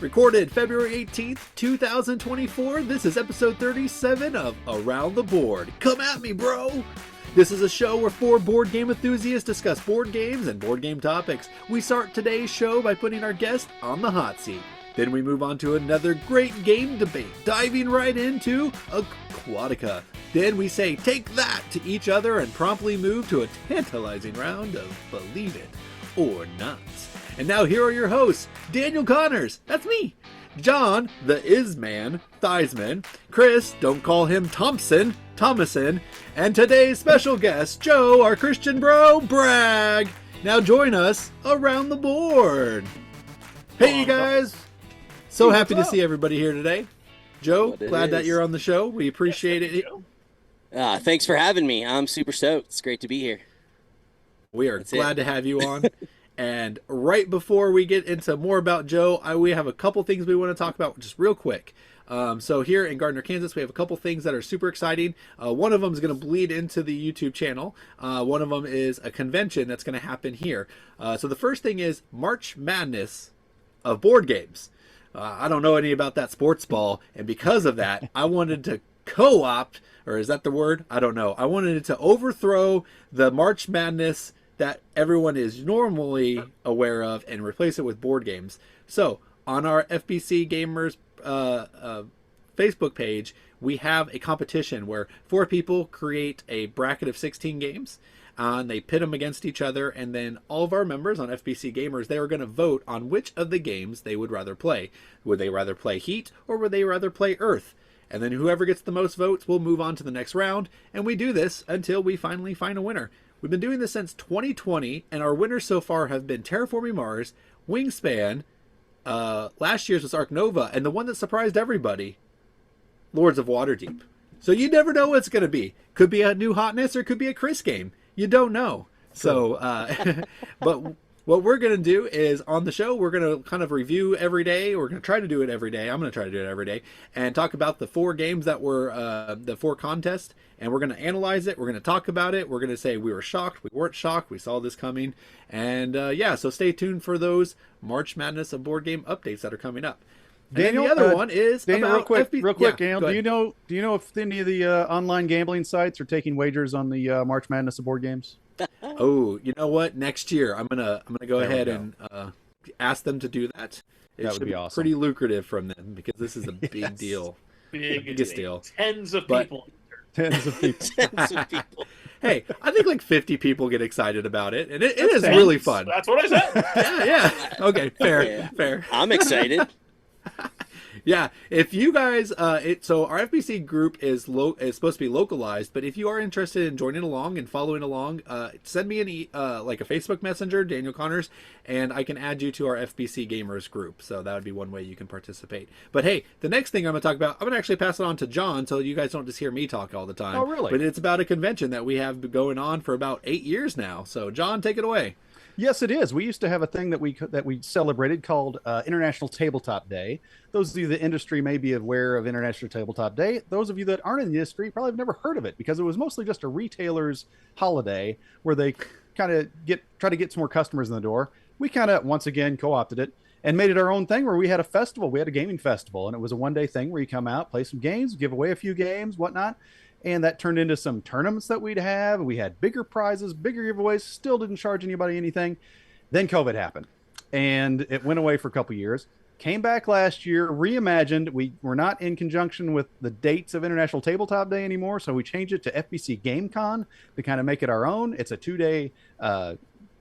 Recorded February 18th, 2024, this is episode 37 of Around the Board. Come at me, bro! This is a show where four board game enthusiasts discuss board games and board game topics. We start today's show by putting our guest on the hot seat. Then we move on to another great game debate, diving right into Aquatica. Then we say, take that to each other and promptly move to a tantalizing round of Believe It or Not. And now here are your hosts, Daniel Connors, that's me, John, the Is-Man, Thiesman, Chris, don't call him Thomason, and today's special guest, Joe, our Christian bro, Bragg. Now join us around the board. Hey, you guys. So happy to see everybody here today. Joe, glad that you're on the show. We appreciate it. Thanks for having me. I'm super stoked. It's great to be here. We are glad to have you on. And right before we get into more about Joe, we have a couple things we want to talk about just real quick. So here in Gardner, Kansas, we have a couple things that are super exciting. One of them is going to bleed into the YouTube channel. One of them is a convention that's going to happen here. So the first thing is March Madness of board games. I don't know any about that sports ball, and because of that, I wanted to co-opt, or is that the word? I don't know. I wanted to overthrow the March Madness that everyone is normally aware of and replace it with board games. So on our FBC Gamers Facebook page, we have a competition where 4 people create a bracket of 16 games. And they pit them against each other, and then all of our members on FBC Gamers, they are going to vote on which of the games they would rather play. Would they rather play Heat, or would they rather play Earth? And then whoever gets the most votes will move on to the next round, and we do this until we finally find a winner. We've been doing this since 2020, and our winners so far have been Terraforming Mars, Wingspan, last year's was Ark Nova, and the one that surprised everybody, Lords of Waterdeep. So you never know what it's going to be. Could be a new hotness, or could be a Chris game. You don't know. So, but what we're going to do is on the show, we're going to kind of review every day. We're going to try to do it every day. I'm going to try to do it every day and talk about the 4 games that were the 4 contests. And we're going to analyze it. We're going to talk about it. We're going to say we were shocked. We weren't shocked. We saw this coming. And yeah, so stay tuned for those March Madness of board game updates that are coming up. Daniel, and the other one is Daniel, about real quick, yeah, Daniel. Do you know if any of the online gambling sites are taking wagers on the March Madness of board games? Oh, you know what? Next year, I'm gonna go ahead and ask them to do that. It That should would be be awesome. pretty lucrative from them because this is a big deal. Biggest deal. Tens of But- people. Tens of people. Tons of people. Hey, I think like 50 people get excited about it, and it is Tens. really fun. That's what I said. Yeah. Okay, fair, Yeah. fair. I'm excited. Yeah, if you guys, so our FBC group is supposed to be localized, but if you are interested in joining along and following along, send me like a Facebook Messenger, Daniel Connors, and I can add you to our FBC Gamers group. So that would be one way you can participate. But hey, the next thing I'm going to talk about, I'm going to actually pass it on to John, so you guys don't just hear me talk all the time. Oh, really? But it's about a convention that we have been going on for about 8 years now. So John, take it away. Yes, it is. We used to have a thing that we celebrated called International Tabletop Day. Those of you in the industry may be aware of International Tabletop Day. Those of you that aren't in the industry probably have never heard of it because it was mostly just a retailer's holiday where they kind of try to get some more customers in the door. We kind of once again co-opted it and made it our own thing where we had a festival. We had a gaming festival, and it was a one-day thing where you come out, play some games, give away a few games, whatnot. And that turned into some tournaments that we'd have. We had bigger prizes, bigger giveaways, still didn't charge anybody anything. Then COVID happened, and it went away for a couple years. Came back last year, reimagined. We were not in conjunction with the dates of International Tabletop Day anymore, so we changed it to FBC Game Con to kind of make it our own. It's a 2-day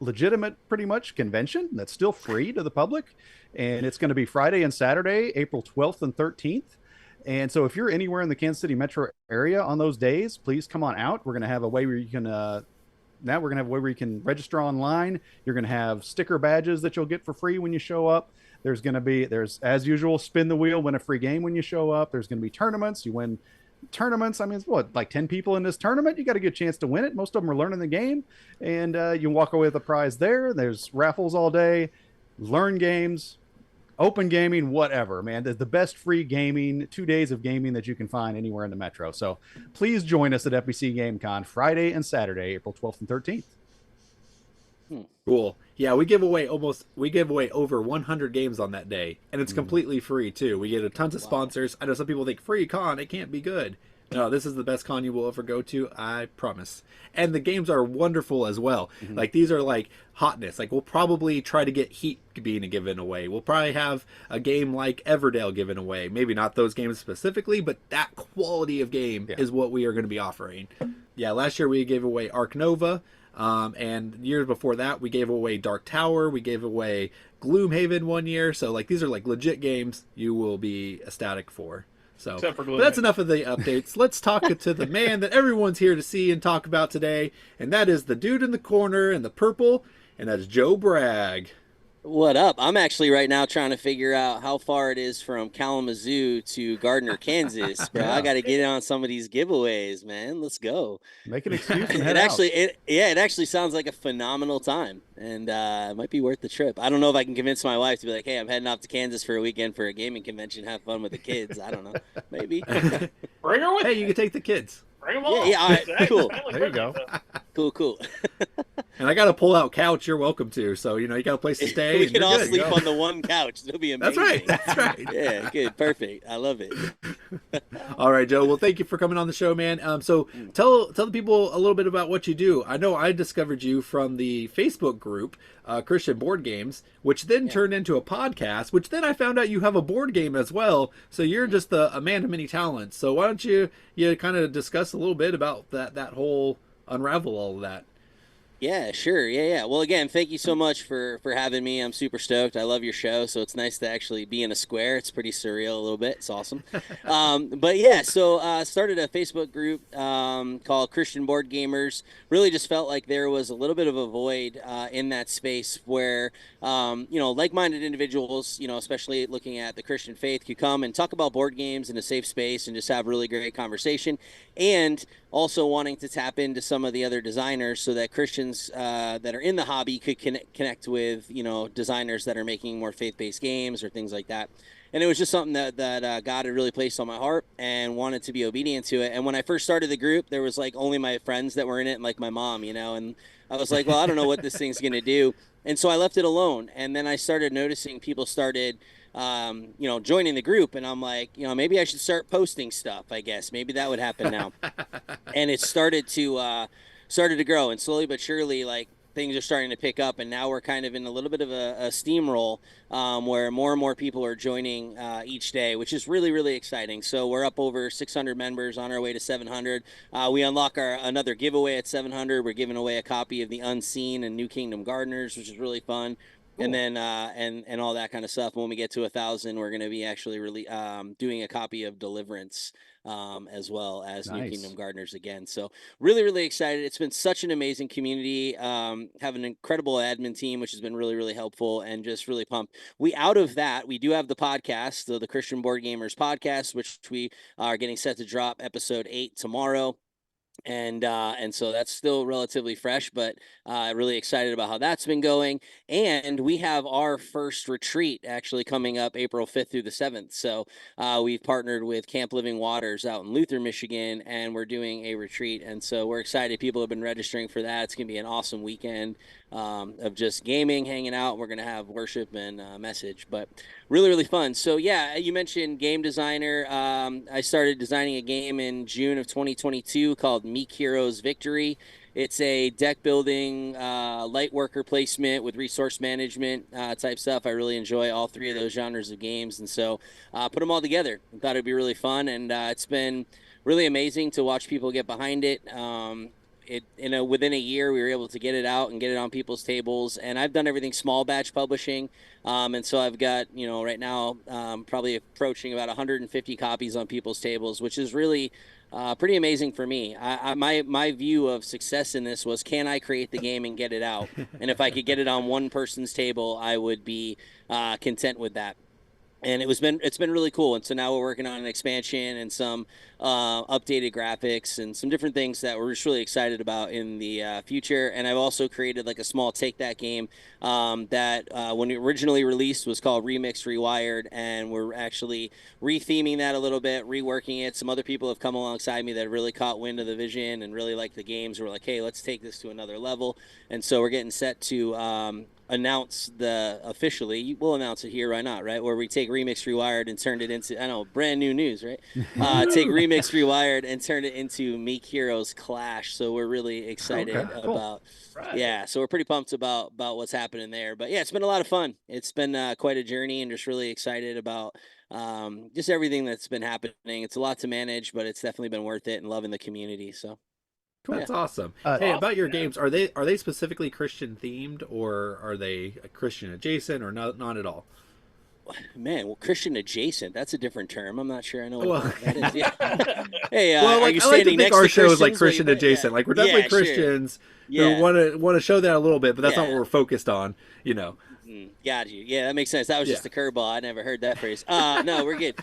legitimate, pretty much, convention that's still free to the public, and it's going to be Friday and Saturday, April 12th and 13th. And so if you're anywhere in the Kansas City metro area on those days, please come on out. We're going to have a way where you can register online. You're going to have sticker badges that you'll get for free when you show up. There's as usual, spin the wheel, win a free game when you show up. There's going to be tournaments. You win tournaments. I mean, it's like 10 people in this tournament. You got a good chance to win it. Most of them are learning the game, and you walk away with a prize there. There's raffles all day, learn games, open gaming, whatever, man. The best free gaming, 2 days of gaming that you can find anywhere in the metro. So please join us at FBC Game Con Friday and Saturday, April 12th and 13th. Cool. Yeah, we give away over 100 games on that day, and it's completely free too. We get a tons of sponsors. I know some people think free con, it can't be good. No, this is the best con you will ever go to, I promise. And the games are wonderful as well. Like these are like hotness. Like we'll probably try to get Heat being given away. We'll probably have a game like Everdale given away. Maybe not those games specifically, but that quality of game is what we are going to be offering. Yeah, last year we gave away Arc Nova. And years before that, we gave away Dark Tower. We gave away Gloomhaven one year. So like these are like legit games you will be ecstatic for. So, but that's enough of the updates. Let's talk to the man that everyone's here to see and talk about today, and that is the dude in the corner in the purple, and that's Joe Bragg. What up? I'm actually right now trying to figure out how far it is from Kalamazoo to Gardner, Kansas, bro. I got to get in on some of these giveaways, man. Let's go. Make an excuse and it actually sounds like a phenomenal time, and it might be worth the trip. I don't know if I can convince my wife to be like, hey, I'm heading off to Kansas for a weekend for a gaming convention. Have fun with the kids. I don't know. Maybe. Bring her with Hey, you can take the kids. Bring them on. Yeah, all right, cool. There you go. Cool. And I got a pull-out couch. You're welcome to. So you got a place to stay. We can all sleep on the one couch. It'll be amazing. That's right. Yeah, good, perfect. I love it. All right, Joe. Well, thank you for coming on the show, man. So tell the people a little bit about what you do. I know I discovered you from the Facebook group, Christian Board Games, which then turned into a podcast, which then I found out you have a board game as well. So you're just a man of many talents. So why don't you kind of discuss a little bit about that whole unravel all of that? Yeah, sure. Yeah. Well, again, thank you so much for having me. I'm super stoked. I love your show, so it's nice to actually be in a square. It's pretty surreal a little bit. It's awesome. But yeah, so started a Facebook group called Christian Board Gamers. Really just felt like there was a little bit of a void in that space where, like-minded individuals, especially looking at the Christian faith, could come and talk about board games in a safe space and just have really great conversation. And also wanting to tap into some of the other designers so that Christians that are in the hobby could connect with, designers that are making more faith-based games or things like that. And it was just something that God had really placed on my heart and wanted to be obedient to it. And when I first started the group, there was like only my friends that were in it and like my mom, and I was like, well, I don't know what this thing's going to do. And so I left it alone. And then I started noticing people started joining the group, and I'm like, maybe I should start posting stuff. I guess maybe that would happen now. And it started to grow, and slowly but surely, like, things are starting to pick up, and now we're kind of in a little bit of a steamroll where more and more people are joining each day, which is really, really exciting. So we're up over 600 members, on our way to 700. We unlock another giveaway at 700. We're giving away a copy of The Unseen and New Kingdom Gardeners, which is really fun. Cool. And then and all that kind of stuff. When we get to 1,000, we're going to be actually really doing a copy of Deliverance as well as New Kingdom Gardeners again. So really, really excited. It's been such an amazing community. Have an incredible admin team, which has been really, really helpful, and just really pumped. Out of that, we do have the podcast, the Christian Board Gamers podcast, which we are getting set to drop episode 8 tomorrow. And so that's still relatively fresh, but really excited about how that's been going. And we have our first retreat actually coming up April 5th through the 7th. So we've partnered with Camp Living Waters out in Luther, Michigan, and we're doing a retreat. And so we're excited. People have been registering for that. It's going to be an awesome weekend of just gaming, hanging out. We're going to have worship and message, but really, really fun. So yeah, you mentioned game designer. I started designing a game in June of 2022 called Meek Heroes Victory. It's a deck building, light worker placement with resource management type stuff. I really enjoy all three of those genres of games. And so put them all together and thought it'd be really fun. And it's been really amazing to watch people get behind it. Within a year, we were able to get it out and get it on people's tables. And I've done everything small batch publishing. And so I've got, right now, probably approaching about 150 copies on people's tables, which is really pretty amazing for me. My view of success in this was, can I create the game and get it out? And if I could get it on one person's table, I would be content with that. and it's been really cool. And so now we're working on an expansion and some updated graphics and some different things that we're just really excited about in the future. And I've also created like a small Take That game that when it originally released was called Remixed Rewired, and we're actually retheming that a little bit, reworking it. Some other people have come alongside me that really caught wind of the vision and really like the games. We're like, hey, let's take this to another level. And so we're getting set to announce the officially, we'll announce it here, why not, right? Where we take Remix Rewired and turned it into, I know, brand new news, right? Take Remix Rewired and turn it into Meek Heroes Clash. So we're really excited about, yeah. So we're pretty pumped about what's happening there. But yeah, it's been a lot of fun. It's been quite a journey, and just really excited about just everything that's been happening. It's a lot to manage, but it's definitely been worth it, and loving the community. So. Cool. That's awesome. Hey, about your games, are they specifically Christian themed, or are they Christian adjacent, or not at all? Man, well, Christian adjacent, that's a different term. I'm not sure I know what that is. Yeah. Hey, well, like, are you I like to standing think next our to show is like Christians? Christian adjacent. Like, we're definitely Christians who want to show that a little bit, but that's not what we're focused on, you know. Got you. Yeah, that makes sense. That was just a curveball. I never heard that phrase. No, we're good.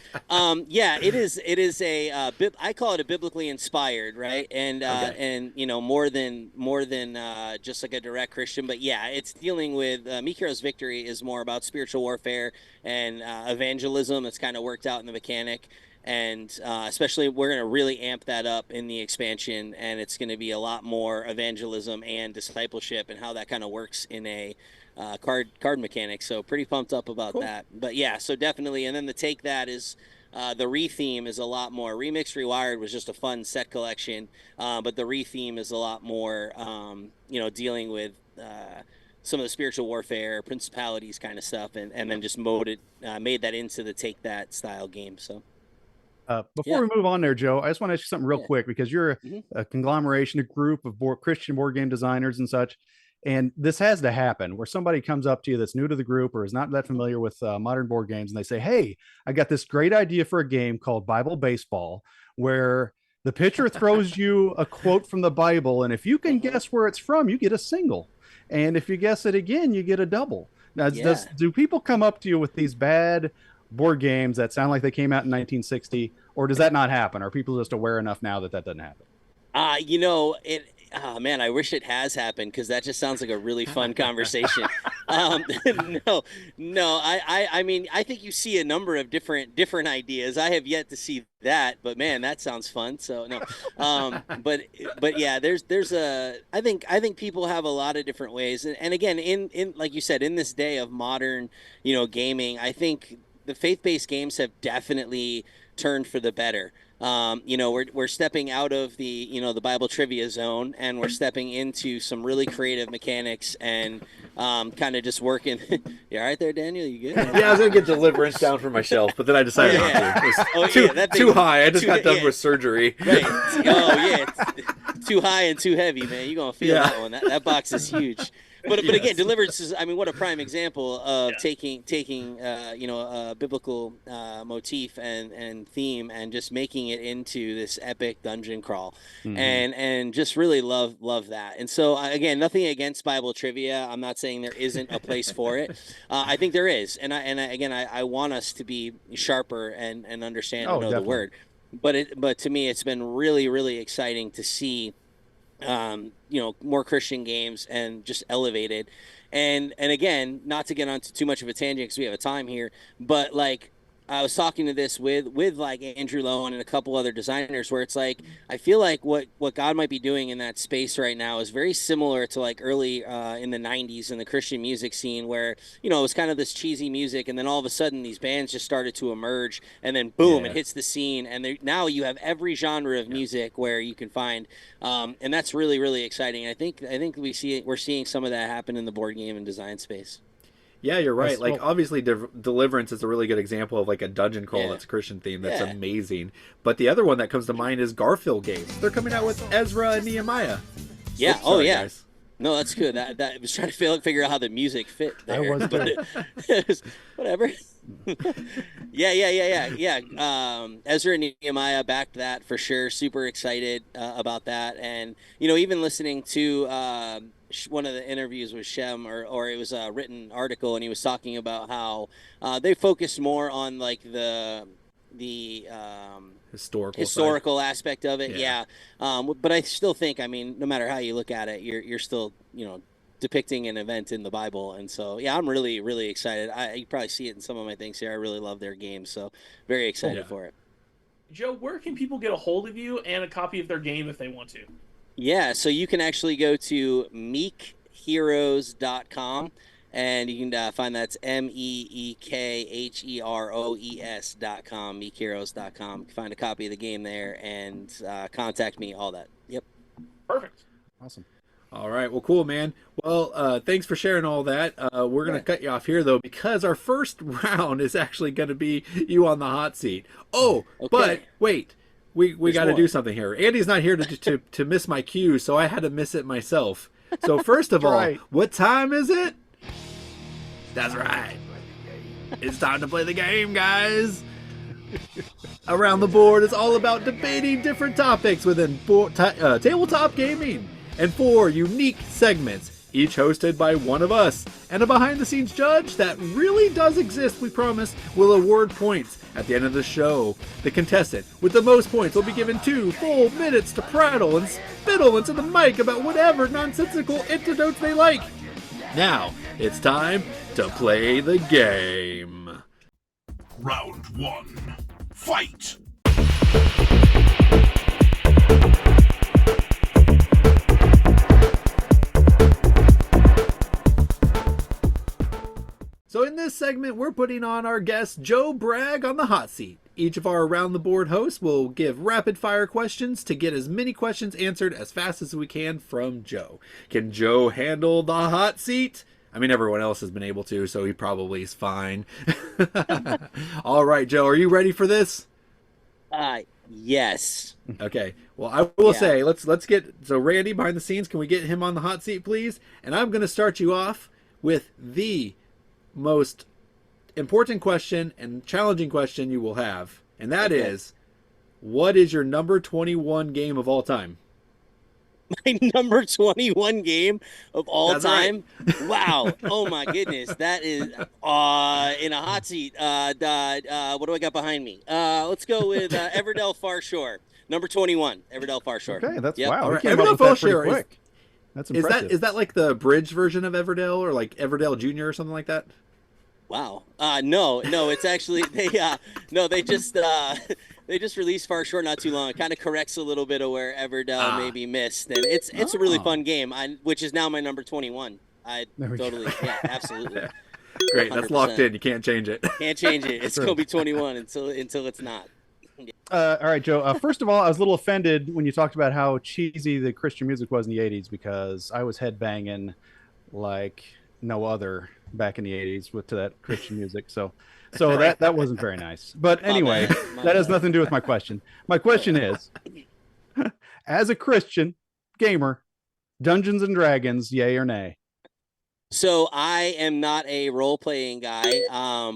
Yeah, it is a I call it a biblically inspired, right? And and you know, more than just like a direct Christian, but yeah, it's dealing with Meek Heroes Victory is more about spiritual warfare and evangelism. It's kind of worked out in the mechanic. And especially we're going to really amp that up in the expansion, and it's going to be a lot more evangelism and discipleship and how that kind of works in a card mechanics. So pretty pumped up about that. But yeah, so definitely. And then the Take That is the retheme is a lot more. Remix Rewired was just a fun set collection, but the retheme is a lot more you know, dealing with some of the spiritual warfare, principalities kind of stuff, and then just made that into the Take That style game. So before we move on there, Joe, I just want to ask you something real quick, because you're a conglomeration, a group of Christian board game designers and such. And this has to happen where somebody comes up to you that's new to the group or is not that familiar with modern board games, and they say, hey, I got this great idea for a game called Bible Baseball, where the pitcher throws you a quote from the Bible, and if you can guess where it's from, you get a single. And if you guess it again, you get a double. Now, do people come up to you with these bad board games that sound like they came out in 1960, or does that not happen? Are people just aware enough now that doesn't happen? You know, oh man, I wish it has happened, because that just sounds like a really fun conversation. No, I mean, I think you see a number of different ideas. I have yet to see that, but man, that sounds fun. So no, but yeah, I think people have a lot of different ways, and again, in like you said, in this day of modern, you know, gaming, I think the faith-based games have definitely turned for the better. You know, we're stepping out of the, you know, the Bible trivia zone, and we're stepping into some really creative mechanics and kind of just working. You all right there, Daniel? You good? Yeah, I was gonna get Deliverance down from my shelf, but then I decided not to. It was too high. I just got done with surgery. Right. Oh yeah, it's too high and too heavy, man. You're gonna feel that one. That box is huge. But again, Deliverance is, I mean, what a prime example of taking you know, a biblical motif and theme and just making it into this epic dungeon crawl, and just really love that. And so again, nothing against Bible trivia. I'm not saying there isn't a place for it. I think there is, and I want us to be sharper and understand and know the word. But to me, it's been really, really exciting to see you know, more Christian games and just elevated. And again, not to get onto too much of a tangent because we have a time here, but like I was talking to this with like Andrew Lowen and a couple other designers, where it's like, I feel like what God might be doing in that space right now is very similar to like early in the 90s in the Christian music scene, where, you know, it was kind of this cheesy music, and then all of a sudden these bands just started to emerge, and then boom, it hits the scene, and now you have every genre of music where you can find, and that's really, really exciting. I think we're seeing some of that happen in the board game and design space. Yeah, you're right. Like, obviously, Deliverance is a really good example of like a dungeon crawl that's a Christian theme. That's amazing. But the other one that comes to mind is Garfield games. They're coming out with Ezra and Nehemiah. Yeah. Guys. No, that's good. That I was trying to figure out how the music fit there. But whatever. Yeah. Ezra and Nehemiah backed that for sure. Super excited about that, and even listening to one of the interviews with Shem, or it was a written article, and he was talking about how they focus more on like the historical aspect of it. Yeah. But I still think, I mean, no matter how you look at it, you're still depicting an event in the Bible. And so, yeah, I'm really, really excited. You probably see it in some of my things here. I really love their games. So very excited for it. Joe, where can people get a hold of you and a copy of their game if they want to? Yeah, so you can actually go to meekheroes.com, and you can find that's meekheroes.com, meekheroes.com. Find a copy of the game there and contact me, all that. Yep. Perfect. Awesome. All right. Well, cool, man. Well, thanks for sharing all that. We're going to cut you off here, though, because our first round is actually going to be you on the hot seat. Oh, okay. But wait. We got to do something here. Andy's not here to miss my cue, so I had to miss it myself. So first of all, what time is it? That's right. It's time to play the game, guys. Around the board is all about debating different topics within tabletop gaming, and 4 unique segments, each hosted by one of us, and a behind-the-scenes judge that really does exist, we promise, will award points. At the end of the show, the contestant with the most points will be given 2 full minutes to prattle and spittle into the mic about whatever nonsensical anecdotes they like. Now, it's time to play the game. Round 1. Fight! So in this segment, we're putting on our guest Joe Bragg on the hot seat. Each of our around the board hosts will give rapid fire questions to get as many questions answered as fast as we can from Joe. Can Joe handle the hot seat? I mean, everyone else has been able to, so he probably is fine. All right, Joe, are you ready for this? Yes. Okay. Well, I will say, let's get, so Randy behind the scenes, can we get him on the hot seat, please? And I'm going to start you off with the most important question and challenging question you will have, and that is, what is your number 21 game of all time? My number 21 game of all time? Right. Wow. Oh my goodness. That is in a hot seat. What do I got behind me? Let's go with Everdell Far Shore. Number 21, Everdell Far Shore. Okay, that's wow. All right. Everdell Far Shore quick. That's impressive. Is that like the bridge version of Everdell, or like Everdell Junior or something like that? Wow. No, it's actually they just released Far Shore not too long. It kind of corrects a little bit of where Everdell maybe missed, and it's a really fun game. Which is now my number 21. Absolutely. Great, 100%. That's locked in. You can't change it. Can't change it. It's gonna be 21 until it's not. All right, Joe. First of all, I was a little offended when you talked about how cheesy the Christian music was in the 80s, because I was headbanging like no other back in the 80s to that Christian music. So that wasn't very nice. But anyway, that has nothing to do with my question. My question is, as a Christian gamer, Dungeons and Dragons, yay or nay? So I am not a role-playing guy,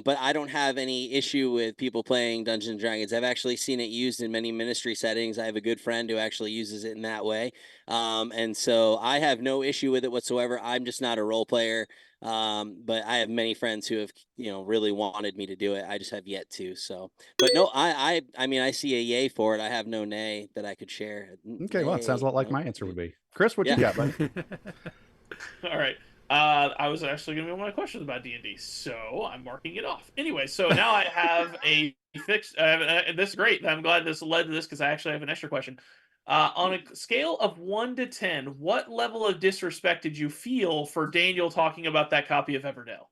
but I don't have any issue with people playing Dungeons and Dragons. I've actually seen it used in many ministry settings. I have a good friend who actually uses it in that way. And so I have no issue with it whatsoever. I'm just not a role player. But I have many friends who have, really wanted me to do it. I just have yet to. So, but no, I mean, I see a yay for it. I have no nay that I could share. Okay. Well, it sounds a lot like my answer would be. Chris, what you got, buddy? All right. I was actually going to be one of my questions about D&D, so I'm marking it off. Anyway, so now I have a fixed. This is great. I'm glad this led to this, because I actually have an extra question. On a scale of 1 to 10, what level of disrespect did you feel for Daniel talking about that copy of Everdell?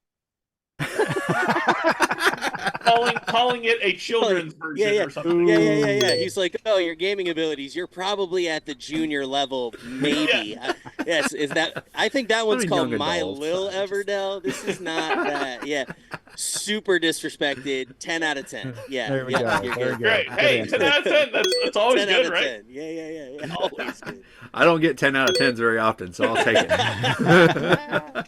calling it a children's version or something. Yeah. He's like, oh, your gaming abilities, you're probably at the junior level, maybe. Yes, is that? I think that one's called My Lil Everdell. This is not that. Yeah, super disrespected. 10 out of 10. Yeah, there we go. You're good. Great. Hey, 10 out of 10. That's always 10 good, right? 10. Yeah. Always good. I don't get 10 out of 10s very often, so I'll take it.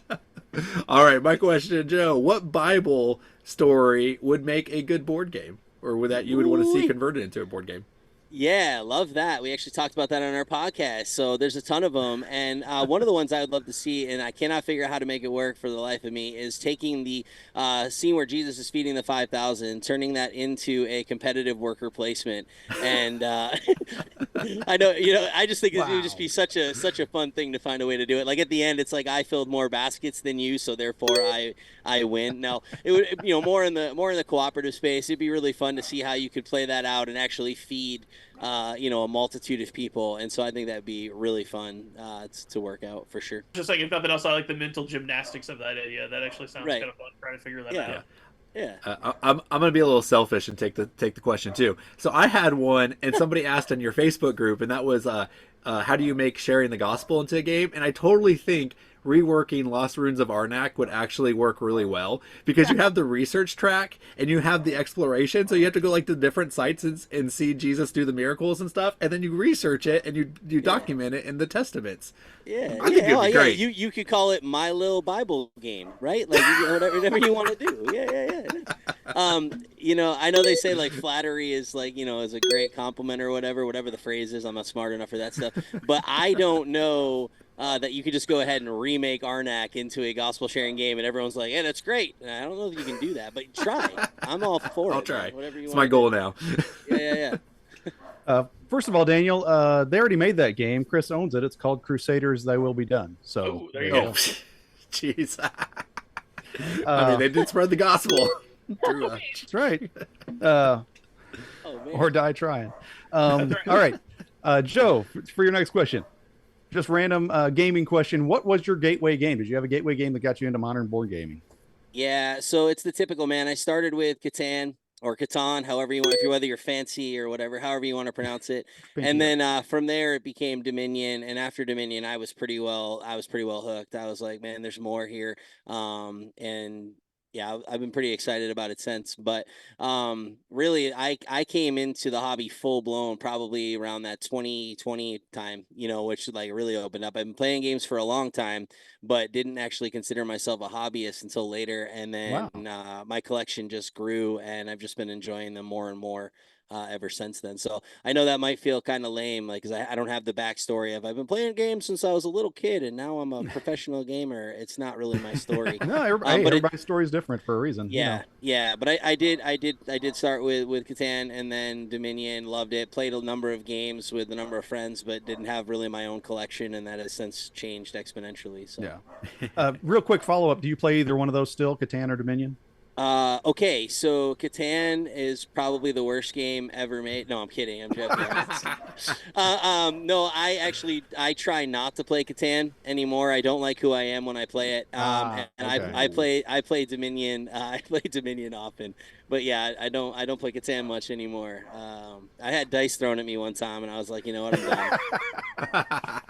All right, my question, Joe. What Bible story would make a good board game, or would that you would want to see converted into a board game? Yeah, love that. We actually talked about that on our podcast. So there's a ton of them. And one of the ones I would love to see, and I cannot figure out how to make it work for the life of me, is taking the scene where Jesus is feeding the 5,000, turning that into a competitive worker placement. And I know, I just think it would just be such a fun thing to find a way to do it. Like at the end, it's like I filled more baskets than you, so therefore I win. Now it would, more in the cooperative space. It'd be really fun to see how you could play that out and actually feed a multitude of people, and so I think that'd be really fun to work out for sure. Just like if nothing else, I like the mental gymnastics of that idea. That actually sounds kind of fun trying to figure that out. Yeah. I'm gonna be a little selfish and take the question too. So I had one, and somebody asked in your Facebook group, and that was how do you make sharing the gospel into a game? And I totally think reworking Lost Ruins of Arnak would actually work really well, because you have the research track and you have the exploration, so you have to go like to different sites and see Jesus do the miracles and stuff, and then you research it and you document it in the testaments. Yeah, I think it'd be great. You could call it My Little Bible Game, right? Like whatever you want to do. Yeah. I know they say like flattery is like is a great compliment or whatever the phrase is. I'm not smart enough for that stuff, but I don't know that you could just go ahead and remake Arnak into a gospel sharing game, and everyone's like, "Yeah, that's great." And I don't know if you can do that, but try. I'm all for it. I'll try. Whatever you it's want my goal now. Yeah. First of all, Daniel, they already made that game. Chris owns it. It's called Crusaders Thy Will Be Done. So there you go. Jeez. I mean, they did spread the gospel. That's right. Or die trying. All right. Joe, for your next question. Just random gaming question. What was your gateway game? Did you have a gateway game that got you into modern board gaming? Yeah, so it's the typical, man. I started with Catan or Catan, however you want, whether you're fancy or whatever, however you want to pronounce it. And then from there it became Dominion, and after Dominion, I was pretty well hooked. I was like, man, there's more here. And yeah, I've been pretty excited about it since. But really, I came into the hobby full blown probably around that 2020 time, which like really opened up. I've been playing games for a long time, but didn't actually consider myself a hobbyist until later. And then my collection just grew, and I've just been enjoying them more and more ever since then. So I know that might feel kind of lame, like, because I don't have the backstory of I've been playing games since I was a little kid and now I'm a professional gamer. It's not really my story. No, everybody's story is different for a reason. Yeah, but I did start with Catan, and then Dominion. Loved it. Played a number of games with a number of friends, but didn't have really my own collection, and that has since changed exponentially. So real quick follow up: do you play either one of those still, Catan or Dominion? Okay, so Catan is probably the worst game ever made. No, I'm kidding. I'm joking. No, I try not to play Catan anymore. I don't like who I am when I play it. I play Dominion. I play Dominion often, but yeah, I don't play Catan much anymore. I had dice thrown at me one time, and I was like, you know what, I'm done.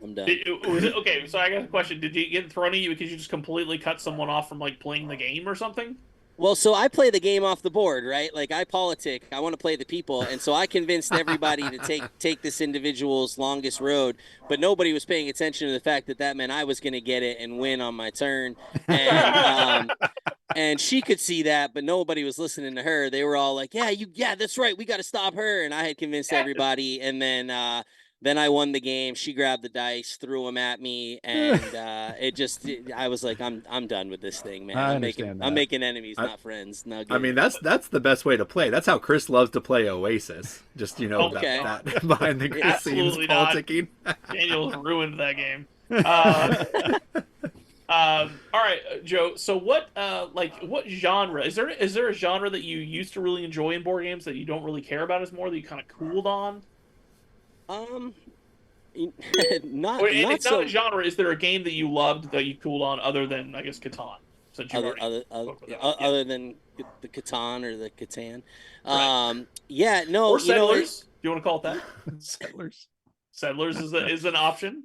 I'm done. Okay, so I got a question. Did you get thrown at you because you just completely cut someone off from like playing the game or something? Well, so I play the game off the board, right? Like I politic. I want to play the people, and so I convinced everybody to take this individual's longest road, but nobody was paying attention to the fact that meant I was going to get it and win on my turn, and and she could see that, but nobody was listening to her. They were all like, "Yeah, that's right. We got to stop her." And I had convinced everybody, and then I won the game. She grabbed the dice, threw them at me, and I was like, I'm done with this thing, man. I'm making enemies, not friends. I mean, that's the best way to play. That's how Chris loves to play Oasis. Just that behind the scenes politicking. Daniel's ruined that game. All right, Joe. So what genre is there a genre that you used to really enjoy in board games that you don't really care about as more, that you kind of cooled on? It's not a genre. Is there a game that you loved that you cooled on other than, I guess, Catan? Other than the Catan or the Catan. Right. No. Or Settlers. Do you want to call it that? Settlers is an option.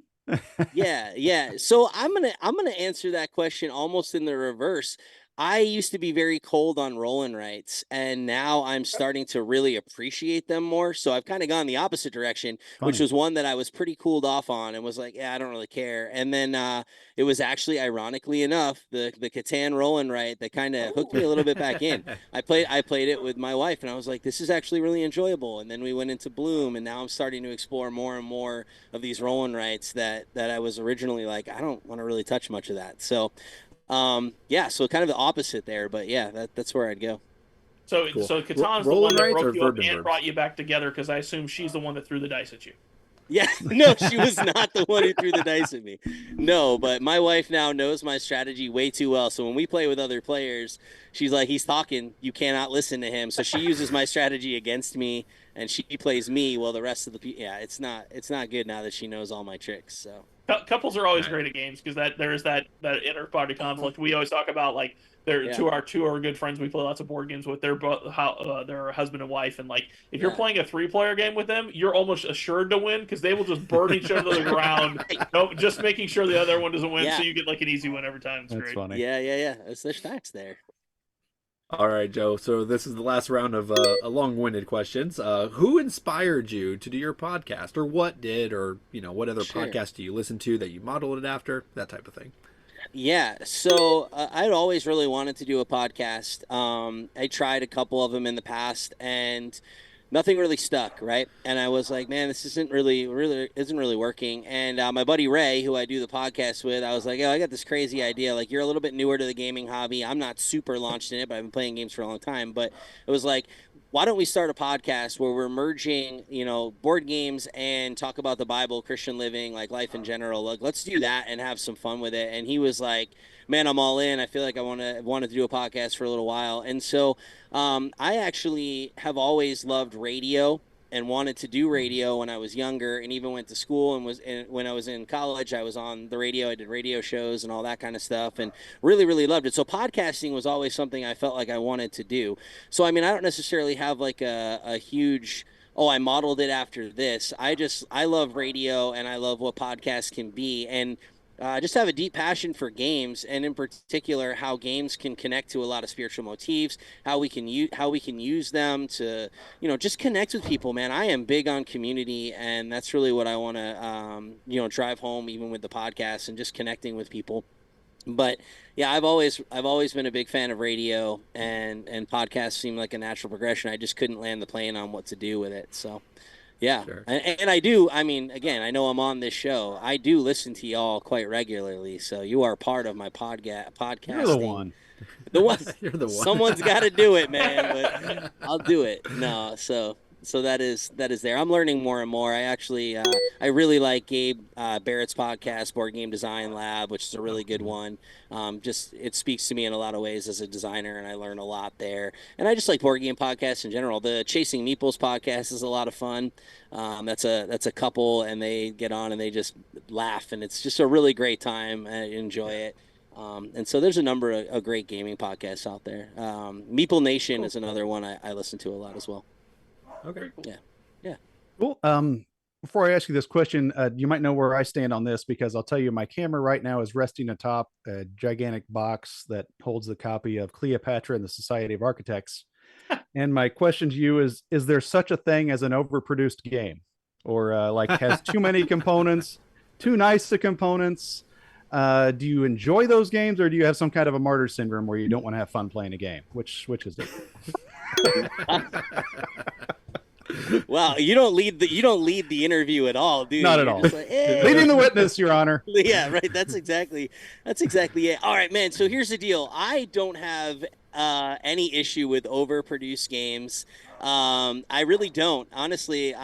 Yeah. So I'm gonna answer that question almost in the reverse. I used to be very cold on roll and writes, and now I'm starting to really appreciate them more. So I've kind of gone the opposite direction, which Funny. was one that I was pretty cooled off on and was like, yeah, I don't really care. And then it was actually, ironically enough, the Catan roll and write that kind of hooked me a little bit back in. I played it with my wife, and I was like, this is actually really enjoyable. And then we went into Bloom, and now I'm starting to explore more and more of these roll and writes that I was originally like, I don't want to really touch much of that. So yeah, so kind of the opposite there, but yeah, that's where I'd go. So Cool. so Katan's the Roll one and that writes or broke you up verb and and verbs? brought you back together, because I assume she's the one that threw the dice at you. Yeah, no, she was not the one who threw the dice at me. No, but my wife now knows my strategy way too well. So when we play with other players, she's like, he's talking, you cannot listen to him. So she uses my strategy against me, and she plays me while the rest of the people, yeah, it's not good now that she knows all my tricks. So Couples are always Right. great at games, because there is that inter-party conflict. We always talk about, like, they're Yeah. two of our good friends we play lots of board games with. They're both they're husband and wife, and like, if you're Yeah. playing a 3-player game with them, you're almost assured to win, because they will just burn each other to the ground, just making sure the other one doesn't win. Yeah. So you get like an easy win every time. It's That's great. funny. yeah, there's facts there. All right, Joe. So this is the last round of long-winded questions. Who inspired you to do your podcast, or what did, or what other Sure. podcast do you listen to that you modeled it after? That type of thing. Yeah, so I'd always really wanted to do a podcast. I tried a couple of them in the past, and nothing really stuck, right? And I was like, man, this isn't really working. And my buddy Ray, who I do the podcast with, I was like, oh, I got this crazy idea. Like, you're a little bit newer to the gaming hobby. I'm not super launched in it, but I've been playing games for a long time. But it was like, why don't we start a podcast where we're merging, board games and talk about the Bible, Christian living, like life in general. Like, let's do that and have some fun with it. And he was like, man, I'm all in. I feel like I wanted to do a podcast for a little while. And so I actually have always loved radio and wanted to do radio when I was younger, and even went to school, and when I was in college, I was on the radio. I did radio shows and all that kind of stuff, and really, really loved it. So podcasting was always something I felt like I wanted to do. So, I mean, I don't necessarily have like a huge, oh, I modeled it after this. I love radio, and I love what podcasts can be. And just have a deep passion for games, and in particular how games can connect to a lot of spiritual motifs, how we can use them to just connect with people. Man, I am big on community, and that's really what I want to drive home, even with the podcast and just connecting with people. But yeah, I've always been a big fan of radio, and podcasts seem like a natural progression. I just couldn't land the plane on what to do with it. So yeah. Sure. And I do, I mean, again, I know I'm on this show. I do listen to y'all quite regularly. So you are part of my podcasting. You're the one. The one. You're the one. Someone's got to do it, man. But I'll do it. No, so that is there. I'm learning more and more. I actually I really like Gabe Barrett's podcast, Board Game Design Lab, which is a really good one. Just it speaks to me in a lot of ways as a designer, and I learn a lot there. And I just like board game podcasts in general. The Chasing Meeples podcast is a lot of fun. That's a couple, and they get on and they just laugh, and it's just a really great time. I enjoy it. And so there's a number of great gaming podcasts out there. Meeple Nation is another one I listen to a lot as well. Okay. Yeah. Cool. Before I ask you this question, you might know where I stand on this, because I'll tell you, my camera right now is resting atop a gigantic box that holds the copy of Cleopatra and the Society of Architects. And my question to you is there such a thing as an overproduced game, or like has too many components, too nice the components? Do you enjoy those games, or do you have some kind of a martyr syndrome where you don't want to have fun playing a game? Which is it? Wow, you don't lead the interview at all, do you? Not at You're all. just like, "Eh." Leading the witness, Your Honor. Yeah, right. That's exactly it. All right, man. So here's the deal. I don't have any issue with overproduced games. I really don't. Honestly,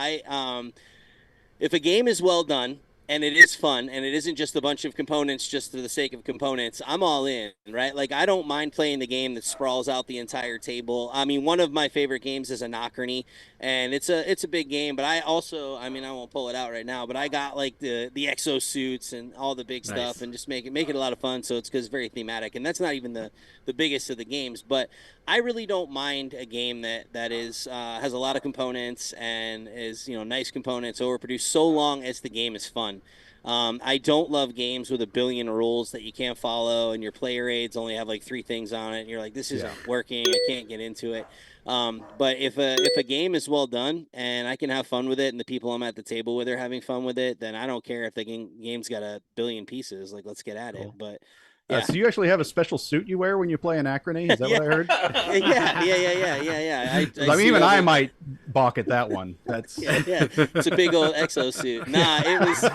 if a game is well done and it is fun and it isn't just a bunch of components just for the sake of components, I'm all in, right? Like, I don't mind playing the game that sprawls out the entire table. I mean, one of my favorite games is Anachrony, and it's a big game, but I also, I mean, I won't pull it out right now, but I got like the exosuits and all the big stuff, Nice. and just make it a lot of fun. So it's because it's very thematic, and that's not even the biggest of the games, but I really don't mind a game that is has a lot of components and is nice components, overproduced, so long as the game is fun. I don't love games with a billion rules that you can't follow, and your player aids only have like 3 things on it, and you're like, this isn't working. I can't get into it. But if a game is well done and I can have fun with it, and the people I'm at the table with are having fun with it, then I don't care if the game's got a billion pieces. Like, let's get at it. But yeah. So you actually have a special suit you wear when you play Anachrony? Is that what I heard? Yeah. I mean, even I might balk at that one. That's yeah. It's a big old exosuit. Nah, it was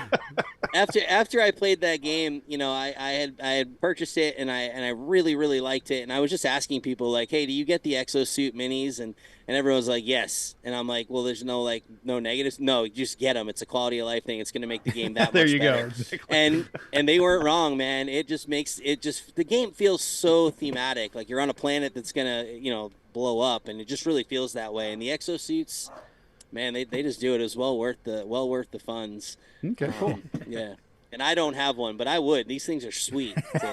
after I played that game. You know, I had purchased it and I really liked it. And I was just asking people like, hey, do you get the exosuit minis? And everyone was like, yes. And I'm like, well, there's no negatives. No, you just get them. It's a quality of life thing. It's going to make the game that there much you better. go. Exactly. And they weren't wrong, man. It just the game feels so thematic. Like you're on a planet that's going to, blow up, and it just really feels that way. And the exosuits, man, they just do it. It was well worth the funds. Okay, cool. Yeah. And I don't have one, but I would. These things are sweet. So,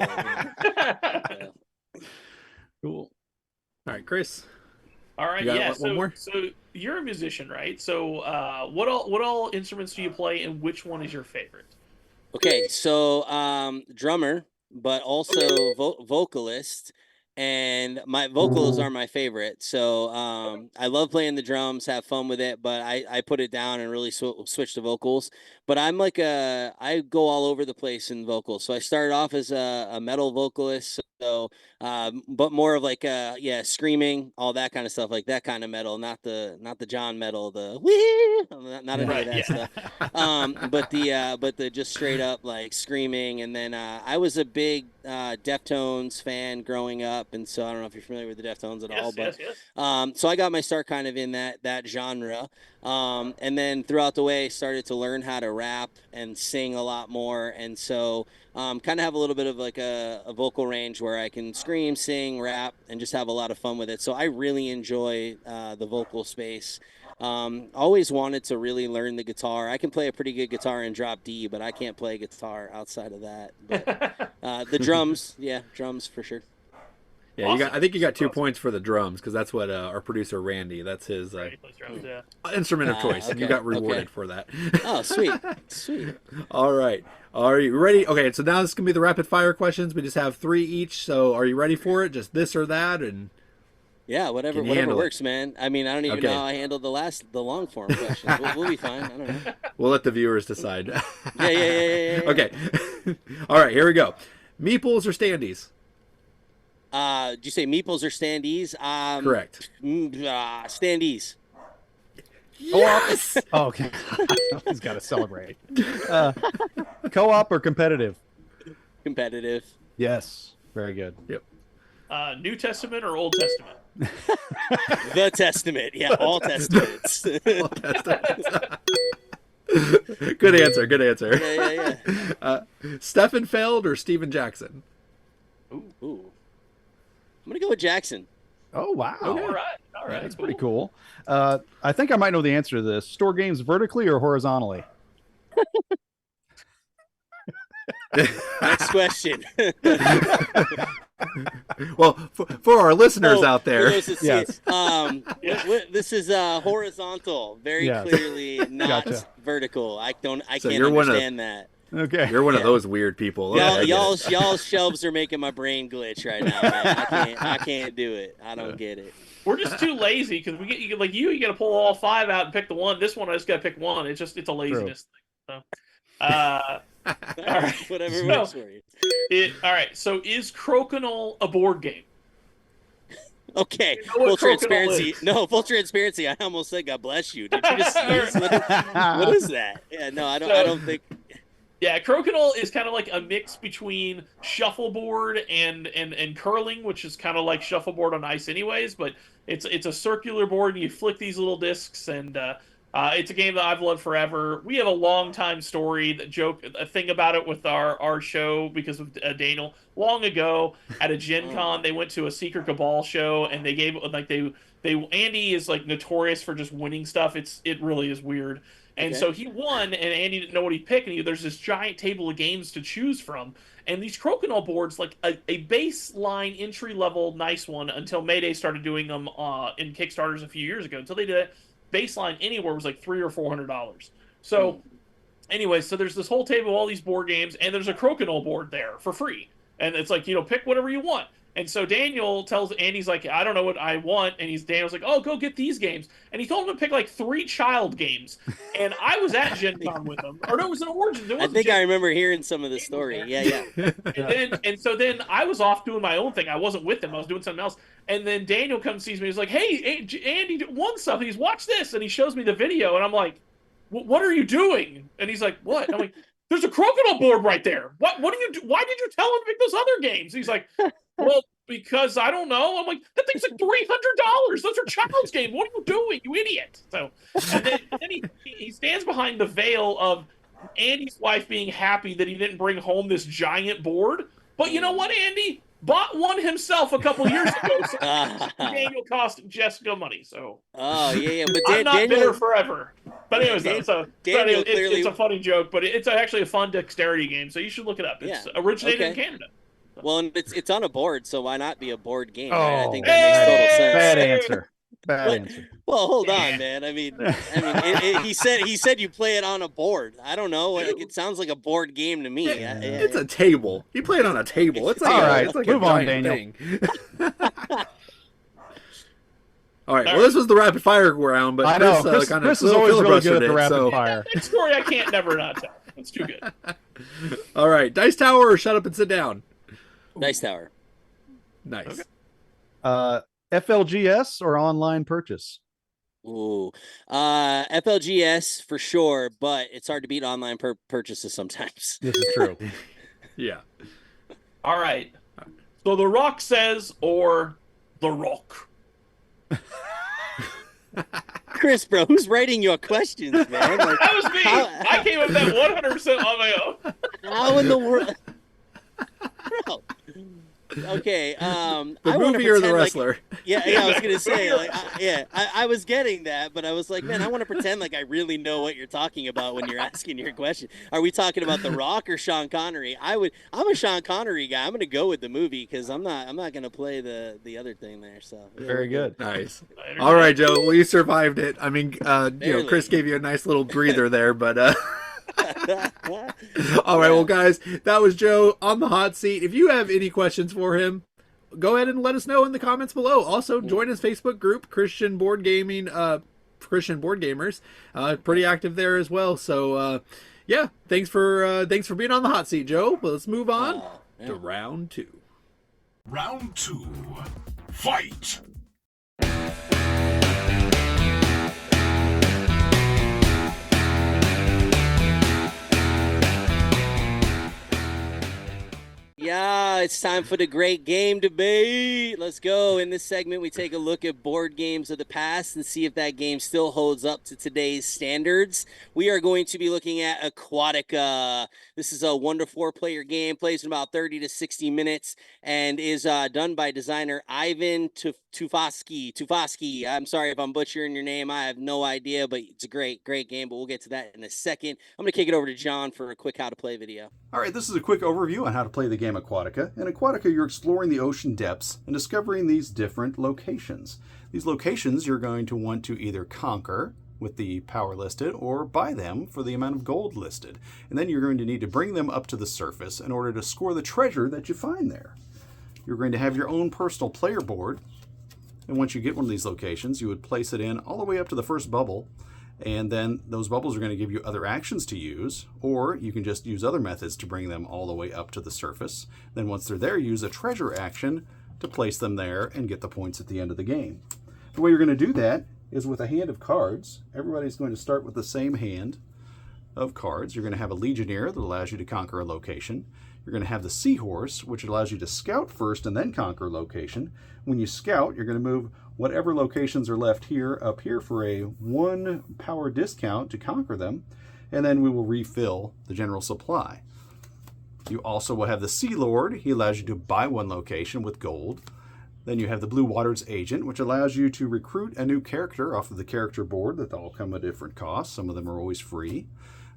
Cool. All right, Chris. All right, one more? So you're a musician, right? So what all instruments do you play, and which one is your favorite? Okay, so drummer, but also vocalist, and my vocals are my favorite. So I love playing the drums, have fun with it, but I put it down and really switch to vocals. But I'm like I go all over the place in vocals. So I started off as a metal vocalist, so but more of like screaming, all that kind of stuff, like that kind of metal, not the John metal, the wee, not any of that stuff. But the just straight up like screaming. And then I was a big Deftones fan growing up, and so I don't know if you're familiar with the Deftones at all, but yes. so I got my start kind of in that genre. And then throughout the way, started to learn how to rap and sing a lot more. And so kind of have a little bit of like a vocal range where I can scream, sing, rap, and just have a lot of fun with it. So I really enjoy the vocal space. Always wanted to really learn the guitar. I can play a pretty good guitar in drop D, but I can't play guitar outside of that. But the drums, drums for sure. Yeah, awesome. I think you got 2 points for the drums because that's what our producer Randy. That's his drums, instrument of choice. Okay, you got rewarded for that. Oh, sweet. All right, are you ready? Okay, so now this is gonna be the rapid fire questions. We just have 3 each. So are you ready for it? Just this or that, and yeah, whatever works, man. I mean, I don't even know how I handled the long form questions. We'll be fine. I don't know. We'll let the viewers decide. Yeah. Okay. All right, here we go. Meeples or standees? Did you say meeples or standees? Correct. Standees. Yes! Oh, okay. He's got to celebrate. Co-op or competitive? Competitive. Yes. Very good. Yep. New Testament or Old Testament? The Testament. Yeah, all Testaments. All Testaments. Good answer. Yeah. Stefan Feld or Steven Jackson? Ooh. I'm going to go with Jackson. Oh, wow. All right. That's pretty cool. I think I might know the answer to this. Store games vertically or horizontally? Next question. Well, for our listeners out there, yes. This is horizontal. Very clearly not vertical. I can't understand that. Okay, you're one of those weird people. Y'all's shelves are making my brain glitch right now, man. I can't do it. I don't get it. We're just too lazy because you got to pull all 5 out and pick the one. This one I just got to pick one. It's a laziness thing. So, all right, whatever works for you. All right. So is Crokinole a board game? Okay, full transparency. No, full transparency. I almost said God bless you. Did you just sneeze? What is that? Yeah, no, I don't think. Yeah, Crokinole is kind of like a mix between shuffleboard and curling, which is kind of like shuffleboard on ice anyways, but it's a circular board and you flick these little discs, and it's a game that I've loved forever. We have a long time story, a thing about it with our show because of Daniel. Long ago at a Gen Con, they went to a Secret Cabal show and they gave Andy is like notorious for just winning stuff. It really is weird. And so he won, and Andy didn't know what he picked. And there's this giant table of games to choose from. And these Crokinole boards, like a baseline entry-level nice one until Mayday started doing them in Kickstarters a few years ago. Until they did it, baseline anywhere was like $300 or $400. So anyway, so there's this whole table of all these board games, and there's a crokinole board there for free. And it's like, pick whatever you want. And so Daniel tells Andy's like, I don't know what I want. And Daniel's like, oh, go get these games. And he told him to pick like 3 child games. And I was at Gen Con with him. Or no, it was an Origins. I think I remember hearing some of the story. Yeah. And so then I was off doing my own thing. I wasn't with him. I was doing something else. And then Daniel comes and sees me. He's like, hey, Andy won something. He's watch this. And he shows me the video. And I'm like, what are you doing? And he's like, what? I'm like, there's a crocodile board right there. What do you do? Why did you tell him to pick those other games? He's like, well, because I don't know. I'm like, that thing's like $300. Those are child's games. What are you doing, you idiot? So, and then he stands behind the veil of Andy's wife being happy that he didn't bring home this giant board. But you know what, Andy? Bought one himself a couple years ago. So Daniel cost Jessica money. So but I'm not Daniel, bitter forever. But anyways, it's a funny joke, but it's actually a fun dexterity game. So you should look it up. It's originated in Canada. Well, and it's on a board, so why not be a board game? Oh, right? I think that makes total sense. Bad answer. Well, hold on, man. I mean, he said you play it on a board. I don't know. It sounds like a board game to me. It's a table. You play it on a table. It's like all right. It's like Move a on, giant Daniel. thing. All right. Well, this was the rapid fire round, but I know. Chris is always really good at the rapid fire. Next story I can't never not tell. It's too good. All right. Dice Tower or shut up and sit down? Dice Tower. Nice. Okay. FLGS or online purchase? Ooh, FLGS for sure, but it's hard to beat online purchases sometimes. This is true. Yeah. All right. So The Rock says, or The Rock. Chris, bro, who's writing your questions, man? Like, that was me. I came up with that 100% on my own. How in the world? Bro. Okay, the movie or the wrestler? I was gonna say, I was getting that, but I was like, man, I want to pretend like I really know what you're talking about when you're asking your question. Are we talking about The Rock or Sean Connery? I'm a Sean Connery guy. I'm gonna go with the movie because I'm not gonna play the other thing there. So very good, nice. All right, Joe. Well, you survived it. I mean, Chris gave you a nice little breather there, but. All right, well, guys, that was Joe on the hot seat. If you have any questions for him, go ahead and let us know in the comments below. Also, join his Facebook group, Christian Board Gamers. Pretty active there as well. So, thanks for being on the hot seat, Joe. Well, let's move on to round 2. Round 2. Fight! Yeah, it's time for the great game debate. Let's go. In this segment, we take a look at board games of the past and see if that game still holds up to today's standards. We are going to be looking at Aquatica. This is a 1-to-4 player game, plays in about 30 to 60 minutes, and is done by designer Ivan Tufasky. I'm sorry if I'm butchering your name. I have no idea, but it's a great game, but we'll get to that in a second. I'm going to kick it over to John for a quick how to play video. All right, this is a quick overview on how to play the game Aquatica. In Aquatica, you're exploring the ocean depths and discovering these different locations. These locations you're going to want to either conquer with the power listed or buy them for the amount of gold listed. And then you're going to need to bring them up to the surface in order to score the treasure that you find there. You're going to have your own personal player board. And once you get one of these locations, you would place it in all the way up to the first bubble. And then those bubbles are going to give you other actions to use, or you can just use other methods to bring them all the way up to the surface. Then once they're there, use a treasure action to place them there and get the points at the end of the game. The way you're going to do that is with a hand of cards. Everybody's going to start with the same hand of cards. You're going to have a Legionnaire that allows you to conquer a location. You're going to have the Seahorse, which allows you to scout first and then conquer a location. When you scout, you're going to move whatever locations are left here up here for a 1 power discount to conquer them, and then we will refill the general supply. You also will have the Sea Lord. He allows you to buy 1 location with gold. Then you have the Blue Waters Agent, which allows you to recruit a new character off of the character board that all come at different costs. Some of them are always free.